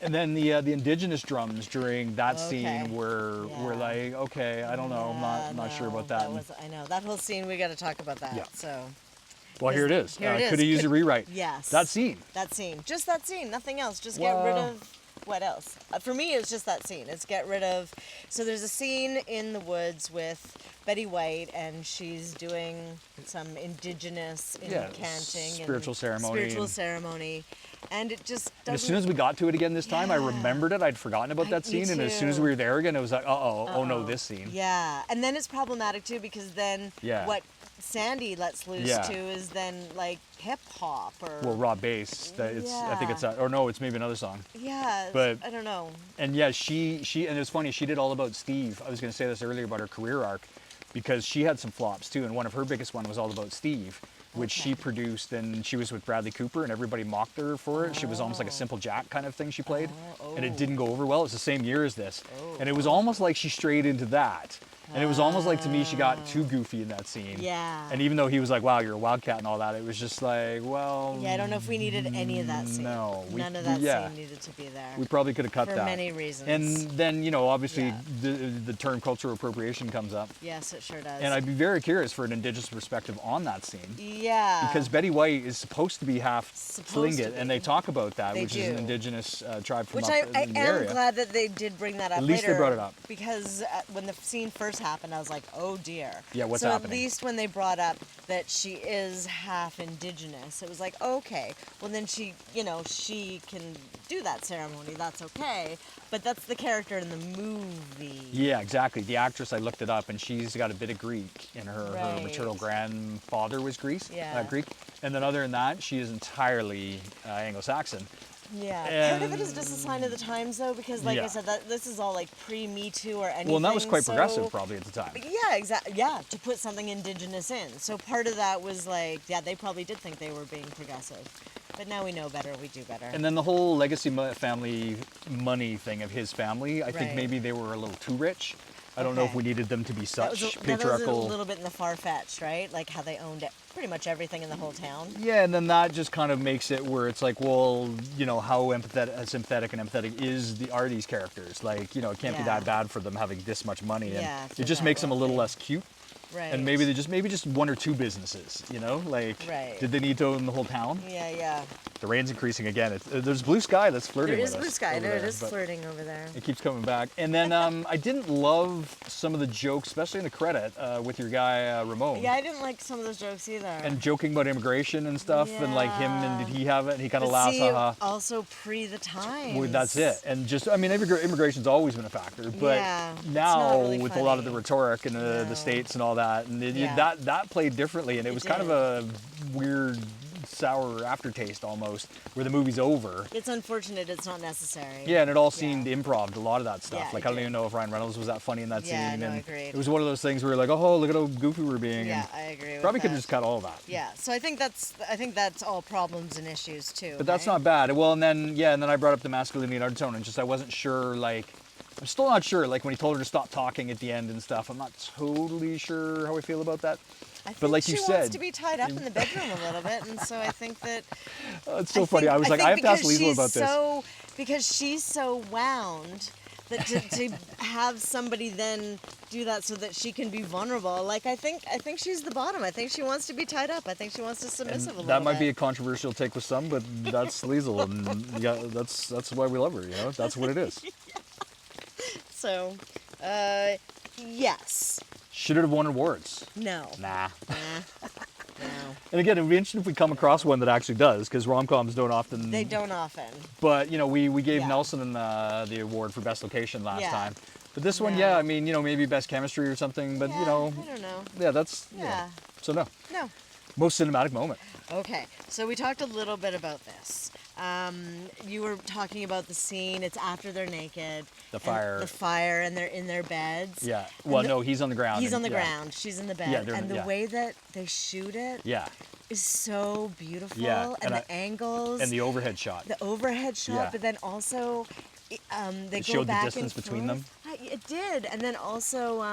A: And then the indigenous drums during that
B: Okay.
A: scene were
B: Yeah.
A: like, okay, I don't know, I'm not sure about that.
B: I know. That whole scene, we got to talk about that.
A: Yeah.
B: So,
A: Well, here it is.
B: Here it is.
A: Could have used a rewrite.
B: yes.
A: That scene.
B: That scene. Just that scene. Nothing else. Just get rid
A: Well-
B: of. What else? For me, it's just that scene. It's get rid of. So there's a scene in the woods with Betty White, and she's doing some indigenous
A: Yeah,
B: incanting,
A: spiritual
B: and
A: ceremony
B: spiritual
A: and-
B: ceremony, and it just doesn't.
A: And as soon as we got to it again this time, I
B: Yeah.
A: remembered it. I'd forgotten about that
B: Me
A: scene, and as soon as
B: too.
A: we were there again, it was like, oh no, this scene.
B: Yeah, and then it's problematic too because then
A: Yeah.
B: what Sandy lets loose
A: Yeah.
B: to is then like hip hop or
A: Well, raw bass. I think it's
B: Yeah.
A: that, or no, it's maybe another song.
B: yeah,
A: but-
B: I don't know.
A: And yeah, she and it's funny, she did All About Steve. I was going to say this earlier about her career arc because she had some flops too, and one of her biggest one was All About Steve, which she
B: Okay.
A: produced, and she was with Bradley Cooper, and everybody mocked her for it. She was almost like a Simple Jack kind of thing she played, and it didn't go over well. It's the same year as this, and it was almost like she strayed into that. And it was almost like to me she got too goofy in that scene.
B: Yeah.
A: And even though he was like, "Wow, you're a wildcat" and all that, it was just like, well.
B: Yeah, I don't know if we needed any of that scene.
A: No,
B: none of that
A: yeah.
B: scene needed to be there.
A: We probably could have cut
B: For
A: that.
B: many reasons.
A: And then, obviously
B: Yeah.
A: the term cultural appropriation comes up.
B: Yes, it sure does.
A: And I'd be very curious for an indigenous perspective on that scene.
B: yeah,
A: Because Betty White is supposed to be half
B: Supposed to
A: Tlingit, and
B: be.
A: they talk about that,
B: They
A: which is an
B: do.
A: indigenous tribe from
B: which
A: up
B: I
A: in the
B: am
A: area.
B: glad that they did bring that up.
A: At least they
B: later,
A: brought it up.
B: because when the scene first happened, I was like, oh dear.
A: Yeah, what's
B: so
A: happening?
B: at least when they brought up that she is half indigenous, it was like, okay, well then she can do that ceremony. That's okay. But that's the character in the movie.
A: Yeah, exactly. The actress, I looked it up, and she's got a bit of Greek in her. Her
B: Right.
A: maternal grandfather was Greek.
B: Yeah.
A: Greek. And then other than that, she is entirely Anglo-Saxon.
B: Yeah, part of it is just a sign of the times, though, because, like I
A: Yeah.
B: said, that this is all like pre-Me Too or anything.
A: Well, and that was quite
B: so-
A: progressive probably at the time.
B: Yeah, exactly. Yeah, to put something indigenous in. So part of that was like, yeah, they probably did think they were being progressive, but now we know better. We do better.
A: And then the whole legacy family money thing of his family, I think
B: Right.
A: maybe they were a little too rich. I don't know if
B: Okay.
A: we needed them to be
B: that
A: such
B: was a
A: patriarchal.
B: little bit in the far-fetched, right? Like how they owned pretty much everything in the whole town.
A: Yeah, and then that just kind of makes it where it's like, well, how sympathetic and empathetic are these characters? Like, it can't be
B: Yeah.
A: that bad for them having this much money, and
B: Yeah, if
A: it
B: they're
A: just
B: that
A: makes them a little
B: wealthy.
A: less cute.
B: Right.
A: And maybe just one or two businesses, like,
B: Right.
A: did they need to own the whole town?
B: Yeah.
A: The rain's increasing again. There's blue sky that's flirting
B: There
A: with
B: is
A: us
B: blue sky.
A: over
B: There it
A: there,
B: is
A: but
B: flirting over there.
A: It keeps coming back. And then I didn't love some of the jokes, especially in the credit with your guy Ramon.
B: Yeah, I didn't like some of those jokes either.
A: And joking about immigration and stuff, and like him, and
B: Yeah.
A: did he have it? And he kind of
B: But
A: laughs,
B: see,
A: haha.
B: also pre the times.
A: Well, that's it. And just, immigration's always been a factor, but
B: Yeah, it's
A: now
B: not really
A: with a lot of the
B: funny.
A: rhetoric and
B: No.
A: the states and all that, and
B: Yeah.
A: that played differently, and it was kind of a weird sour aftertaste almost, where the movie's over.
B: It's unfortunate it's not necessary.
A: Yeah, and it all seemed improv, a lot of that stuff.
B: Yeah,
A: like,
B: it
A: I don't
B: did.
A: even know if Ryan Reynolds was that funny in that
B: Yeah,
A: scene.
B: no,
A: and
B: agreed.
A: it was one of those things where you're like, oh, look at how goofy we're being.
B: Yeah,
A: and
B: I agree with
A: probably
B: that.
A: could have just cut all of that.
B: Yeah, so I think that's all problems and issues too.
A: But that's
B: right?
A: not bad. Well, and then I brought up the masculinity and undertone, and just I wasn't sure, like, I'm still not sure, like when he told her to stop talking at the end and stuff, I'm not totally sure how I feel about that.
B: I think
A: But like
B: she
A: you
B: wants
A: said,
B: to be tied up in the bedroom a little bit, and so I think that.
A: it's so funny. I was like, I have to ask Liesl about this.
B: Because she's so wound that to have somebody then do that so that she can be vulnerable. Like I think she's the bottom. I think she wants to be tied up. I think she wants to submissive a little
A: That might
B: bit.
A: be a controversial take with some, but that's Liesl, and yeah, that's why we love her. You know, that's what it is.
B: So, yes.
A: Should it have won awards?
B: No.
A: Nah.
B: No.
A: And again, it would be interesting if we come across one that actually does, because rom-coms don't often.
B: They don't often.
A: But you know, we gave
B: Yeah.
A: Nelson the award for best location last
B: Yeah.
A: time. But this one,
B: No.
A: yeah, I mean, you know, maybe best chemistry or something. But
B: Yeah,
A: you know,
B: I don't know.
A: yeah, that's
B: Yeah.
A: So no,
B: No.
A: most cinematic moment.
B: Okay, so we talked a little bit about this. You were talking about the scene. It's after they're naked.
A: The
B: and
A: fire.
B: The fire, and they're in their beds.
A: Yeah. Well,
B: the-
A: no, he's on the ground.
B: He's on the
A: yeah.
B: ground. She's in the bed.
A: Yeah, they're in
B: and
A: the-
B: the
A: yeah.
B: way that they shoot it
A: Yeah.
B: is so beautiful.
A: Yeah,
B: And
A: and
B: the angles.
A: And the overhead shot.
B: the overhead shot,
A: Yeah.
B: but then also they
A: It
B: go
A: showed the
B: back
A: distance
B: and
A: between
B: forth. It did, and then also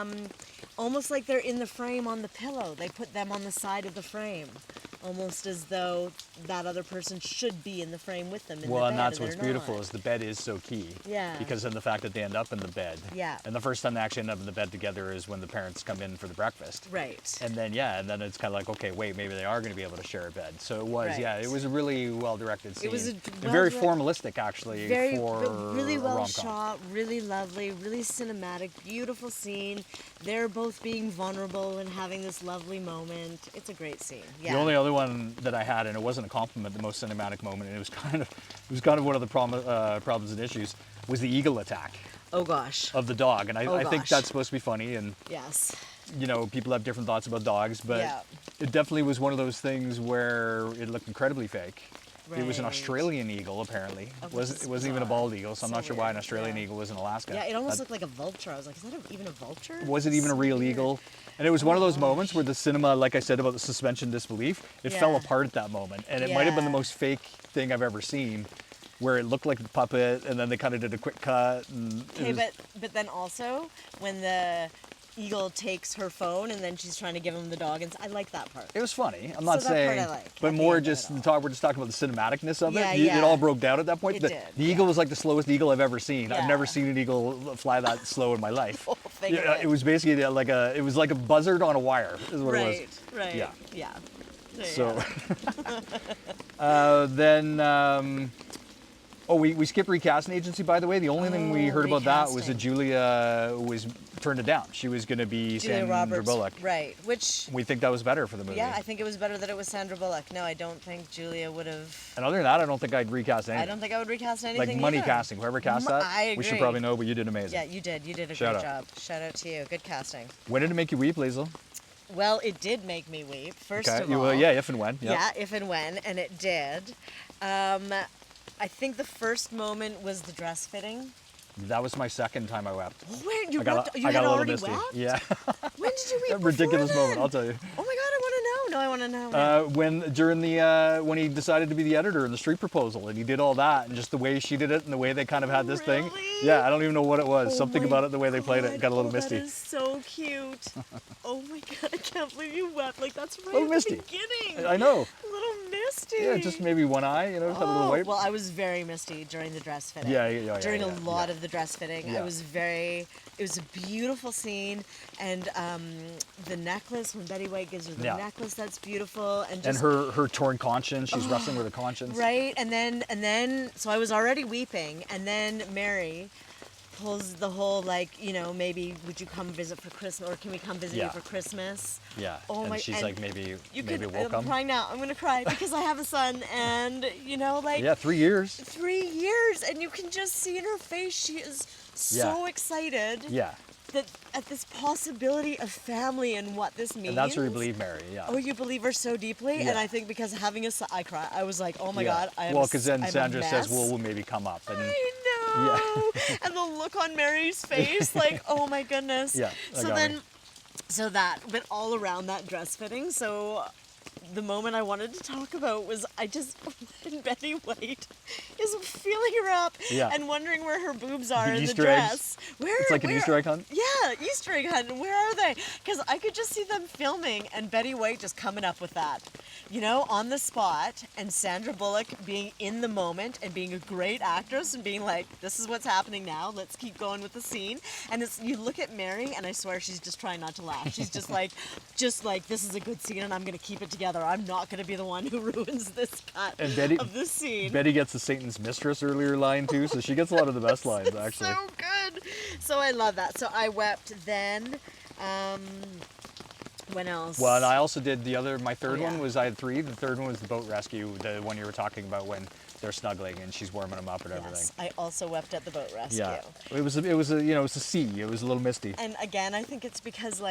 B: almost like they're in the frame on the pillow. They put them on the side of the frame, almost as though that other person should be in the frame with them. In
A: Well,
B: the
A: and
B: bed,
A: that's what's
B: they're
A: beautiful
B: not.
A: is the bed is so key.
B: Yeah.
A: Because then the fact that they end up in the bed.
B: Yeah.
A: And the first time they actually end up in the bed together is when the parents come in for the breakfast.
B: Right.
A: And then and then it's kind of like, okay, wait, maybe they are going to be able to share a bed. So it was,
B: Right.
A: it was a really well directed scene.
B: It was a
A: and very
B: well-direct-
A: formalistic actually
B: Very,
A: for
B: but really well
A: rom-com.
B: shot, really lovely, really cinematic, beautiful scene. They're both being vulnerable and having this lovely moment. It's a great scene. Yeah.
A: The only other one that I had, and it wasn't a compliment, the most cinematic moment, and it was kind of one of the problems and issues, was the eagle attack
B: Oh gosh.
A: of the dog. And I think
B: gosh.
A: that's supposed to be funny, and
B: Yes.
A: you know, people have different thoughts about dogs, but
B: Yeah.
A: it definitely was one of those things where it looked incredibly fake. It was an
B: Right.
A: Australian eagle, apparently.
B: Oh,
A: It
B: which is
A: wasn't even a
B: bizarre.
A: bald eagle, so I'm
B: So
A: not sure why an
B: weird,
A: Australian
B: yeah.
A: eagle was in Alaska.
B: Yeah, it almost
A: That-
B: looked like a vulture. I was like, is that even a vulture?
A: Was it even a
B: So
A: real
B: weird.
A: eagle? And it was one of those moments where the cinema, like I said about the suspension disbelief, it fell
B: Yeah.
A: apart at that moment. And it might have been the
B: Yeah.
A: most fake thing I've ever seen, where it looked like a puppet, and then they kind of did a quick cut. And it
B: Okay,
A: was-
B: but then also when the eagle takes her phone and then she's trying to give him the dog, and I like that part.
A: It was funny. I'm not
B: So that part I
A: saying,
B: like,
A: but
B: at the
A: more
B: end of
A: just
B: it all.
A: we're just talking about the cinematicness of
B: Yeah,
A: it.
B: yeah.
A: It all broke down at that point.
B: It
A: the
B: did,
A: the eagle
B: yeah.
A: was like the slowest eagle I've ever seen. I've never
B: Yeah.
A: seen an eagle fly that slow in my life.
B: Whole thing of
A: It was basically like a buzzard on a wire. Is what it was.
B: Right.
A: Yeah.
B: Yeah.
A: So then. We skipped recasting agency, by the way. The only thing we heard about that was that
B: recasting.
A: Julia was turned it down. She was going to be
B: Julia
A: Sandra
B: Roberts.
A: Bullock.
B: Right. Which.
A: We think that was better for the movie.
B: Yeah, I think it was better that it was Sandra Bullock. No, I don't think Julia would have.
A: And other than that, I don't think I'd recast anything.
B: I don't think I would recast anything.
A: Like money
B: either.
A: casting, whoever cast that,
B: I
A: we should
B: agree.
A: probably know, but you did amazing.
B: Yeah, you did. You did a
A: Shout
B: great
A: out.
B: job. Shout out to you. Good casting.
A: When did it make you weep, Liesl?
B: Well, it did make me weep. First
A: Okay.
B: of all.
A: If and when. Yep.
B: Yeah, if and when, and it did. I think the first moment was the dress fitting.
A: That was my second time I wept.
B: Where you
A: I got,
B: wept? You
A: I
B: had
A: got a little
B: already
A: misty.
B: wept?
A: Yeah.
B: When did you weep?
A: A ridiculous
B: before
A: moment,
B: then?
A: I'll tell you.
B: Oh my god, I want to know. No, I want to know. now.
A: When he decided to be the editor in the street proposal, and he did all that, and just the way she did it, and the way they kind of had this thing.
B: Really?
A: Yeah, I don't even know what it was.
B: Oh
A: Something
B: my
A: about it, the way they played it,
B: God,
A: got a little
B: oh,
A: misty.
B: That is so cute. Oh my god, I can't believe you wept. Like that's right
A: Little
B: at
A: misty.
B: the beginning.
A: I know.
B: A little misty.
A: Yeah, just maybe one eye, had a little wipe.
B: Well, I was very misty during the dress fitting.
A: Yeah,
B: During
A: yeah,
B: a lot
A: yeah.
B: of the dress fitting,
A: Yeah.
B: it was a beautiful scene, and the necklace, when Betty White gives her the
A: Yeah.
B: necklace, that's beautiful, and
A: And
B: just
A: her torn conscience, she's wrestling with her conscience.
B: right, and then, so I was already weeping, and then Mary pulls the whole maybe would you come visit for Christmas, or can we come visit
A: Yeah.
B: you for Christmas?
A: Yeah.
B: Oh
A: and
B: my-
A: she's
B: and
A: like, maybe
B: I'm
A: welcome.
B: crying now. I'm gonna cry because I have a son, and
A: Yeah, 3 years.
B: 3 years, and you can just see in her face she is so excited.
A: Yeah.
B: at this possibility of family and what this means.
A: And that's where you believe Mary, yeah.
B: Oh, you believe her so deeply?
A: Yeah.
B: And I think because having I cry. I was like, oh my
A: Yeah.
B: God, I am
A: Well, because then
B: I'm a
A: Sandra says,
B: mess.
A: well, we'll maybe come up. And
B: I know. And the look on Mary's face, like, oh my goodness.
A: Yeah, that
B: So
A: got
B: then,
A: me.
B: but all around that dress fitting. So the moment I wanted to talk about was and Betty White is feeling her up
A: Yeah.
B: and wondering where her boobs are in the
A: Easter eggs.
B: dress. Where?
A: It's like an Easter egg hunt?
B: Yeah, Easter egg hunt. Where are they? Because I could just see them filming and Betty White just coming up with that, on the spot, and Sandra Bullock being in the moment and being a great actress and being like, this is what's happening now. Let's keep going with the scene. And you look at Mary and I swear she's just trying not to laugh. She's just like, this is a good scene and I'm going to keep it together. I'm not going to be the one who ruins this cut of the scene.
A: Betty gets the Satan's mistress earlier line too, so she gets a lot of the best lines actually.
B: So good. So I love that. So I wept then. When else?
A: Well, and I also did my third
B: yeah.
A: one was, I had 3. The third one was the boat rescue, the one you were talking about when they're snuggling and she's warming them up and everything.
B: Yes, I also wept at the boat rescue.
A: Yeah, it was a sea. It was a little misty.
B: And again, I think it's because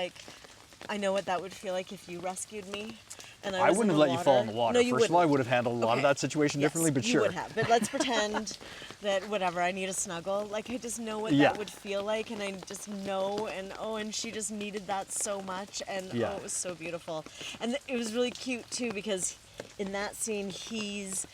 B: I know what that would feel like if you rescued me. And
A: I wouldn't have let you fall in the water.
B: No, you
A: First of all, I
B: wouldn't.
A: would have handled a lot of
B: Okay.
A: that situation
B: Yes,
A: differently, but
B: you
A: sure.
B: would have. But let's pretend that whatever, I need a snuggle. I just know what
A: Yeah.
B: that would feel like, and I just know, and she just needed that so much, and
A: Yeah.
B: it was so beautiful. And it was really cute too, because in that scene, he's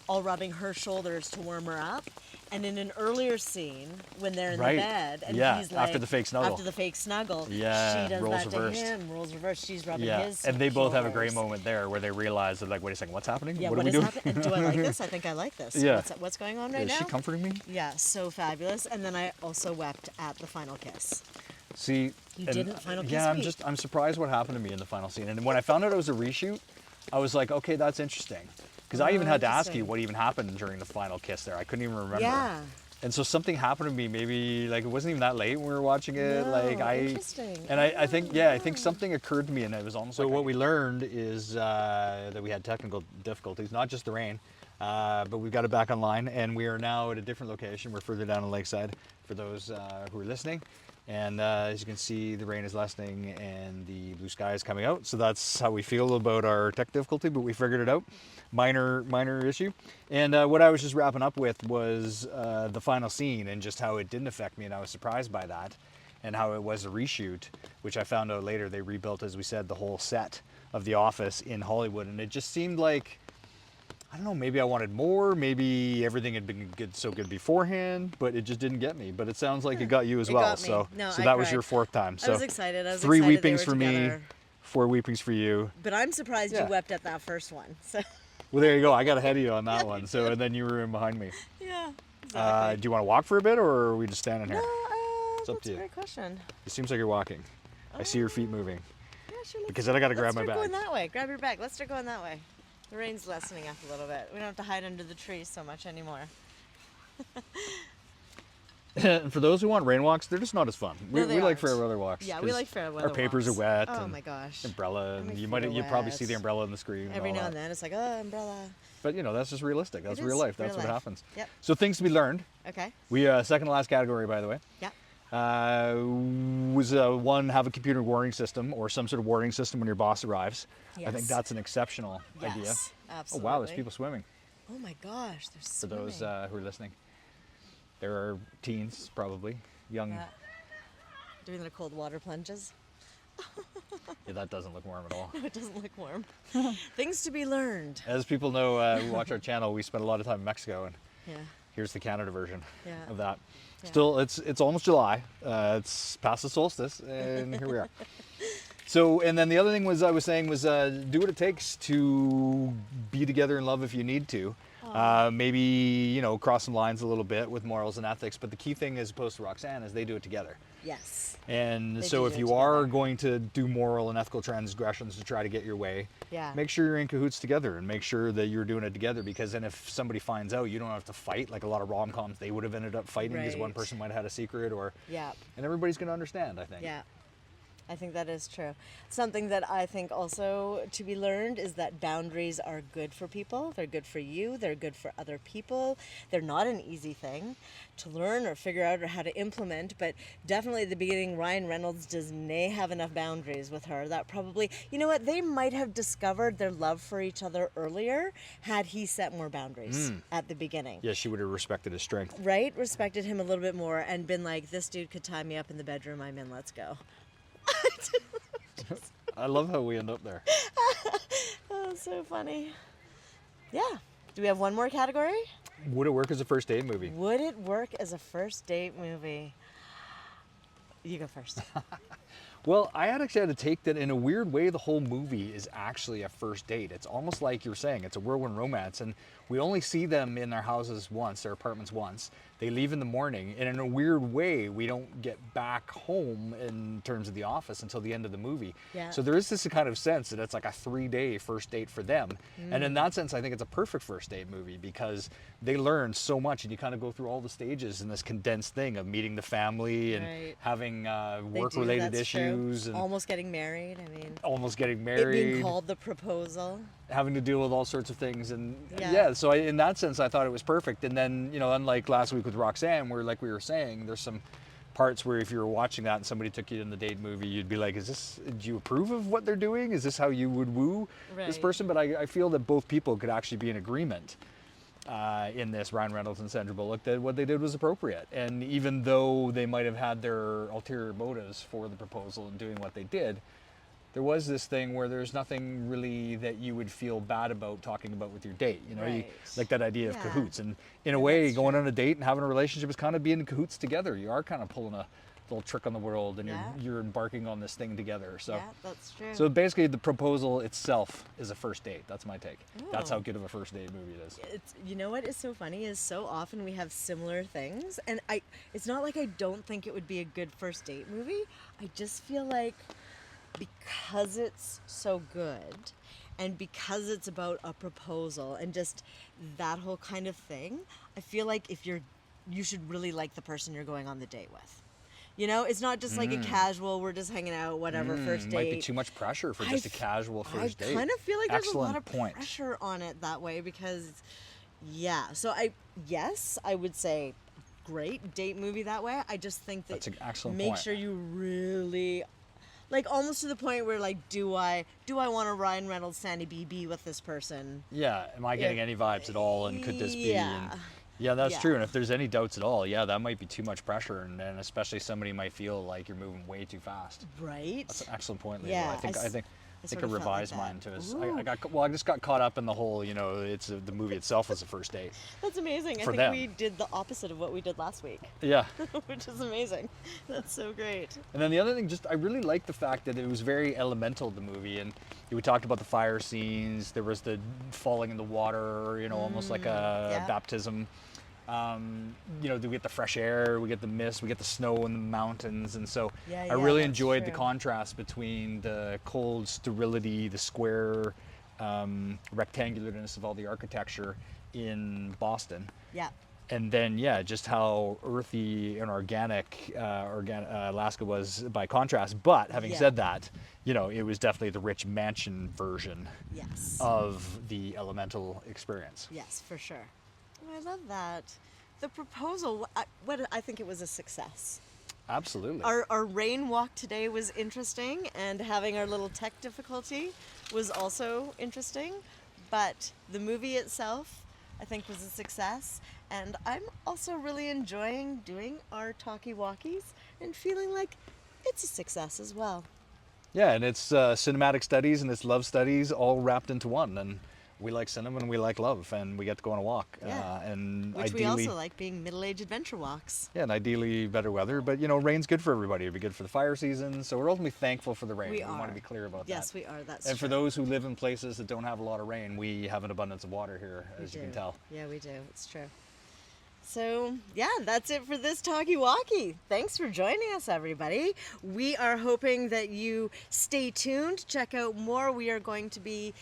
B: all rubbing her shoulders to warm her up. And in an earlier scene, when they're in
A: Right.
B: the bed, and
A: Yeah,
B: he's like,
A: after the fake snuggle. Yeah,
B: she does
A: roles
B: that
A: reversed.
B: to him, roles reversed. She's rubbing
A: Yeah,
B: his
A: and they both have a great
B: shoulders.
A: moment there where they realize that, like, wait a second, what's happening?
B: Yeah,
A: what are
B: what
A: we
B: is
A: doing?
B: happening? Do I like this? I think I like this.
A: Yeah.
B: What's going on right
A: Is
B: now?
A: she comforting me?
B: Yeah, so fabulous. And then I also wept at the final kiss.
A: See,
B: You
A: and,
B: didn't final kiss
A: yeah,
B: me.
A: I'm surprised what happened to me in the final scene. And when I found out it was a reshoot, I was like, okay, that's interesting. Because I even had to ask you
B: interesting.
A: what even happened during the final kiss there. I couldn't even remember.
B: Yeah.
A: And so something happened to me. Maybe like it wasn't even that late when we were watching it.
B: No,
A: like
B: interesting.
A: and I think something occurred to me, and it was almost. So what we learned is that we had technical difficulties, not just the rain, but we've got it back online, and we are now at a different location. We're further down in Lakeside for those who are listening. And as you can see, the rain is lessening and the blue sky is coming out. So that's how we feel about our tech difficulty, but we figured it out. Minor issue. And what I was just wrapping up with was the final scene and just how it didn't affect me. And I was surprised by that and how it was a reshoot, which I found out later. They rebuilt, as we said, the whole set of the office in Hollywood. And it just seemed like, I don't know, maybe I wanted more, maybe everything had been so good beforehand, but it just didn't get me. But it sounds like it got you as
B: It
A: well.
B: got me.
A: So,
B: No,
A: so
B: I
A: that was
B: cried.
A: your 4th time. So
B: I was excited.
A: 3
B: excited they
A: weepings
B: were
A: for me,
B: together.
A: 4 weepings for you.
B: But I'm surprised
A: Yeah.
B: you wept at that first one. So
A: Well, there you go. I got ahead of you on that one. So, and then you were in behind me.
B: yeah. Exactly.
A: Do you want to walk for a bit, or are we just standing here?
B: No,
A: It's up
B: that's
A: to
B: a
A: you.
B: great question.
A: It seems like you're walking. I see your feet moving.
B: Yeah, sure.
A: Because then I got to grab my
B: Let's
A: bag.
B: start going that way. Grab your bag. Let's start going that way. The rain's lessening up a little bit. We don't have to hide under the trees so much anymore.
A: And for those who want rain walks, they're just not as fun. We
B: No, they
A: like
B: aren't.
A: fair weather walks.
B: Yeah, we
A: 'cause
B: like fair weather
A: Our papers
B: walks.
A: are wet.
B: Oh
A: and
B: my gosh.
A: Umbrella,
B: And my
A: and
B: feet
A: you
B: are
A: probably see
B: wet.
A: the umbrella on the screen.
B: Every
A: and
B: now
A: all
B: and
A: that.
B: then it's like, oh, umbrella.
A: But that's just realistic. That's
B: It
A: real
B: is
A: life. That's
B: real
A: what
B: life.
A: happens.
B: Yep.
A: So things to be learned.
B: Okay.
A: We second to last category, by the way.
B: Yeah.
A: Was one, have a computer warning system or some sort of warning system when your boss arrives. I think
B: Yes.
A: that's an exceptional idea.
B: Yes,
A: Oh
B: absolutely.
A: wow, there's people swimming.
B: Oh my gosh, there's
A: For those who are listening, there are teens probably, young.
B: Yeah. Doing the cold water plunges.
A: Yeah, that doesn't look warm at all.
B: No, it doesn't look warm. Things to be learned.
A: As people know who watch our channel, we spend a lot of time in Mexico, and
B: Yeah.
A: here's the Canada version
B: Yeah.
A: of that.
B: Yeah.
A: Still, it's almost July. It's past the solstice, and here we are. So, and then the other thing I was saying was do what it takes to be together in love if you need to. Maybe, cross some lines a little bit with morals and ethics. But the key thing, as opposed to Roxanne, is they do it together.
B: Yes.
A: And
B: They
A: so
B: do
A: if
B: do it
A: you are
B: together.
A: going to do moral and ethical transgressions to try to get your way,
B: Yeah.
A: make sure you're in cahoots together and make sure that you're doing it together, because then if somebody finds out, you don't have to fight. Like a lot of rom-coms, they would have ended up fighting because one
B: Right.
A: person might have had a secret,
B: Yeah.
A: and everybody's going to understand, I think.
B: Yeah. I think that is true. Something that I think also to be learned is that boundaries are good for people. They're good for you. They're good for other people. They're not an easy thing to learn or figure out or how to implement. But definitely at the beginning, Ryan Reynolds does not have enough boundaries with her. That probably, you know what, they might have discovered their love for each other earlier had he set more boundaries at the beginning.
A: Yeah, she would have respected his strength.
B: Right? Respected him a little bit more and been like, this dude could tie me up in the bedroom I'm in. Let's go.
A: I love how we end up there.
B: Oh, so funny. Yeah. Do we have one more category?
A: Would it work as a first date movie?
B: Would it work as a first date movie? You go first.
A: Well, I actually had to take that in a weird way. The whole movie is actually a first date. It's almost like you're saying, it's a whirlwind romance. And we only see them in their houses once, their apartments once. They leave in the morning. And in a weird way, we don't get back home in terms of the office until the end of the movie.
B: Yeah.
A: So there is this kind of sense that it's like a 3-day first date for them. And in that sense, I think it's a perfect first date movie because they learn so much and you kind of go through all the stages in this condensed thing of meeting the family and
B: Right.
A: having
B: They
A: work-related
B: that's true.
A: issues. And
B: Almost getting married. I mean,
A: almost getting
B: it
A: married,
B: being called the proposal.
A: having to deal with all sorts of things. And
B: Yeah.
A: so in that sense, I thought it was perfect. And then, unlike last week with Roxanne, where like we were saying, there's some parts where if you were watching that and somebody took you in the date movie, you'd be like, do you approve of what they're doing? Is this how you would woo this
B: Right.
A: person? But I feel that both people could actually be in agreement in this, Ryan Reynolds and Sandra Bullock, that what they did was appropriate. And even though they might have had their ulterior motives for the proposal and doing what they did, there was this thing where there's nothing really that you would feel bad about talking about with your date.
B: Right.
A: Like that idea of
B: Yeah.
A: cahoots. And in a
B: Yeah,
A: way,
B: that's
A: going
B: true.
A: on a date and having a relationship is kind of being in cahoots together. You are kind of pulling a little trick on the world and
B: Yeah.
A: you're embarking on this thing together. So.
B: Yeah, that's true.
A: So basically, the proposal itself is a first date. That's my take. That's
B: Oh.
A: how good of a first date movie it is.
B: It's, you know what is so funny is so often we have similar things, and it's not like I don't think it would be a good first date movie. I just feel like because it's so good and because it's about a proposal and just that whole kind of thing, I feel like you should really like the person you're going on the date with. It's not just like a casual, we're just hanging out, whatever, first date.
A: Might be too much pressure for just a
B: f-
A: casual first date.
B: I kind of feel like there's a lot of
A: Excellent point.
B: pressure on it that way because, yeah. So I would say great date movie that way. I just think that
A: That's an excellent
B: make
A: point.
B: sure you really, like almost to the point where like, do I want a Ryan Reynolds Sandy BB with this person?
A: Yeah, am I getting
B: Yeah.
A: any vibes at all? And could this be?
B: Yeah.
A: And yeah, that's
B: Yeah.
A: true. And if there's any doubts at all, yeah, that might be too much pressure. And then especially somebody might feel like you're moving way too fast.
B: Right?
A: That's an excellent point, Leo.
B: Yeah,
A: I think I
B: sort of felt like
A: revised
B: that.
A: mine too.
B: Ooh.
A: I just got caught up in the whole, it's the movie itself was the first date.
B: That's amazing. I
A: for
B: think
A: them.
B: we did the opposite of what we did last week,
A: Yeah.
B: which is amazing. That's so great.
A: And then the other thing, I really like the fact that it was very elemental, the movie. And we talked about the fire scenes. There was the falling in the water, almost like a
B: yeah.
A: baptism. We get the fresh air, we get the mist, we get the snow in the mountains. And so
B: Yeah,
A: I really
B: that's
A: enjoyed the
B: true.
A: contrast between the cold sterility, the square rectangularness of all the architecture in Boston.
B: Yeah.
A: And then, just how earthy and organic Alaska was by contrast. But having
B: Yeah.
A: said that, it was definitely the rich mansion version
B: Yes.
A: of the elemental experience.
B: Yes, for sure. Oh, I love that. The proposal, I think it was a success.
A: Absolutely.
B: Our rain walk today was interesting, and having our little tech difficulty was also interesting. But the movie itself, I think, was a success. And I'm also really enjoying doing our talkie-walkies and feeling like it's a success as well.
A: Yeah, and it's cinematic studies and it's love studies all wrapped into one. And we like cinema and we like love, and we get to go on a walk.
B: Yeah.
A: And
B: Which
A: ideally,
B: we also like, being middle-aged adventure walks.
A: yeah, and ideally better weather. But rain's good for everybody. It'd be good for the fire season. So we're ultimately thankful for the rain.
B: We
A: want
B: are.
A: to be clear about that.
B: Yes, we are. That's
A: And for
B: true.
A: those who live in places that don't have a lot of rain, we have an abundance of water here,
B: We
A: as you can
B: do.
A: tell.
B: Yeah, we do. It's true. So, yeah, that's it for this Talkie Walkie. Thanks for joining us, everybody. We are hoping that you stay tuned, check out more. We are going to be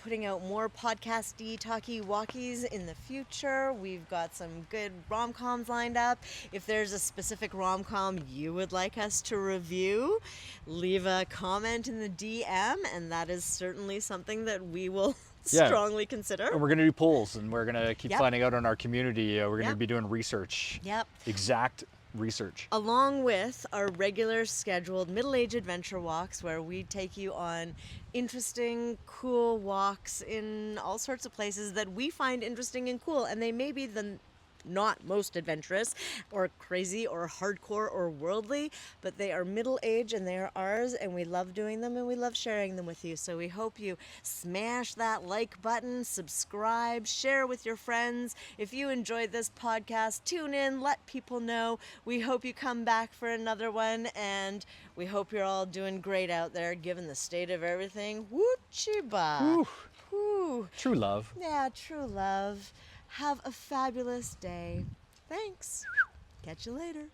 B: putting out more podcasty, talky walkies in the future. We've got some good rom-coms lined up. If there's a specific rom-com you would like us to review, leave a comment in the DM, and that is certainly something that we will strongly consider.
A: And we're going to do polls, and we're going to keep finding out on our community. We're going to be doing research.
B: Yep.
A: Exact research.
B: Along with our regular scheduled middle-age adventure walks, where we take you on interesting, cool walks in all sorts of places that we find interesting and cool. And they may be the not most adventurous or crazy or hardcore or worldly, but they are middle-aged and they are ours, and we love doing them and we love sharing them with you. So we hope you smash that like button, subscribe, share with your friends. If you enjoyed this podcast, tune in, let people know. We hope you come back for another one, and we hope you're all doing great out there given the state of everything. Woo-chiba. Woo.
A: True love.
B: Yeah, true love. Have a fabulous day. Thanks. Catch you later.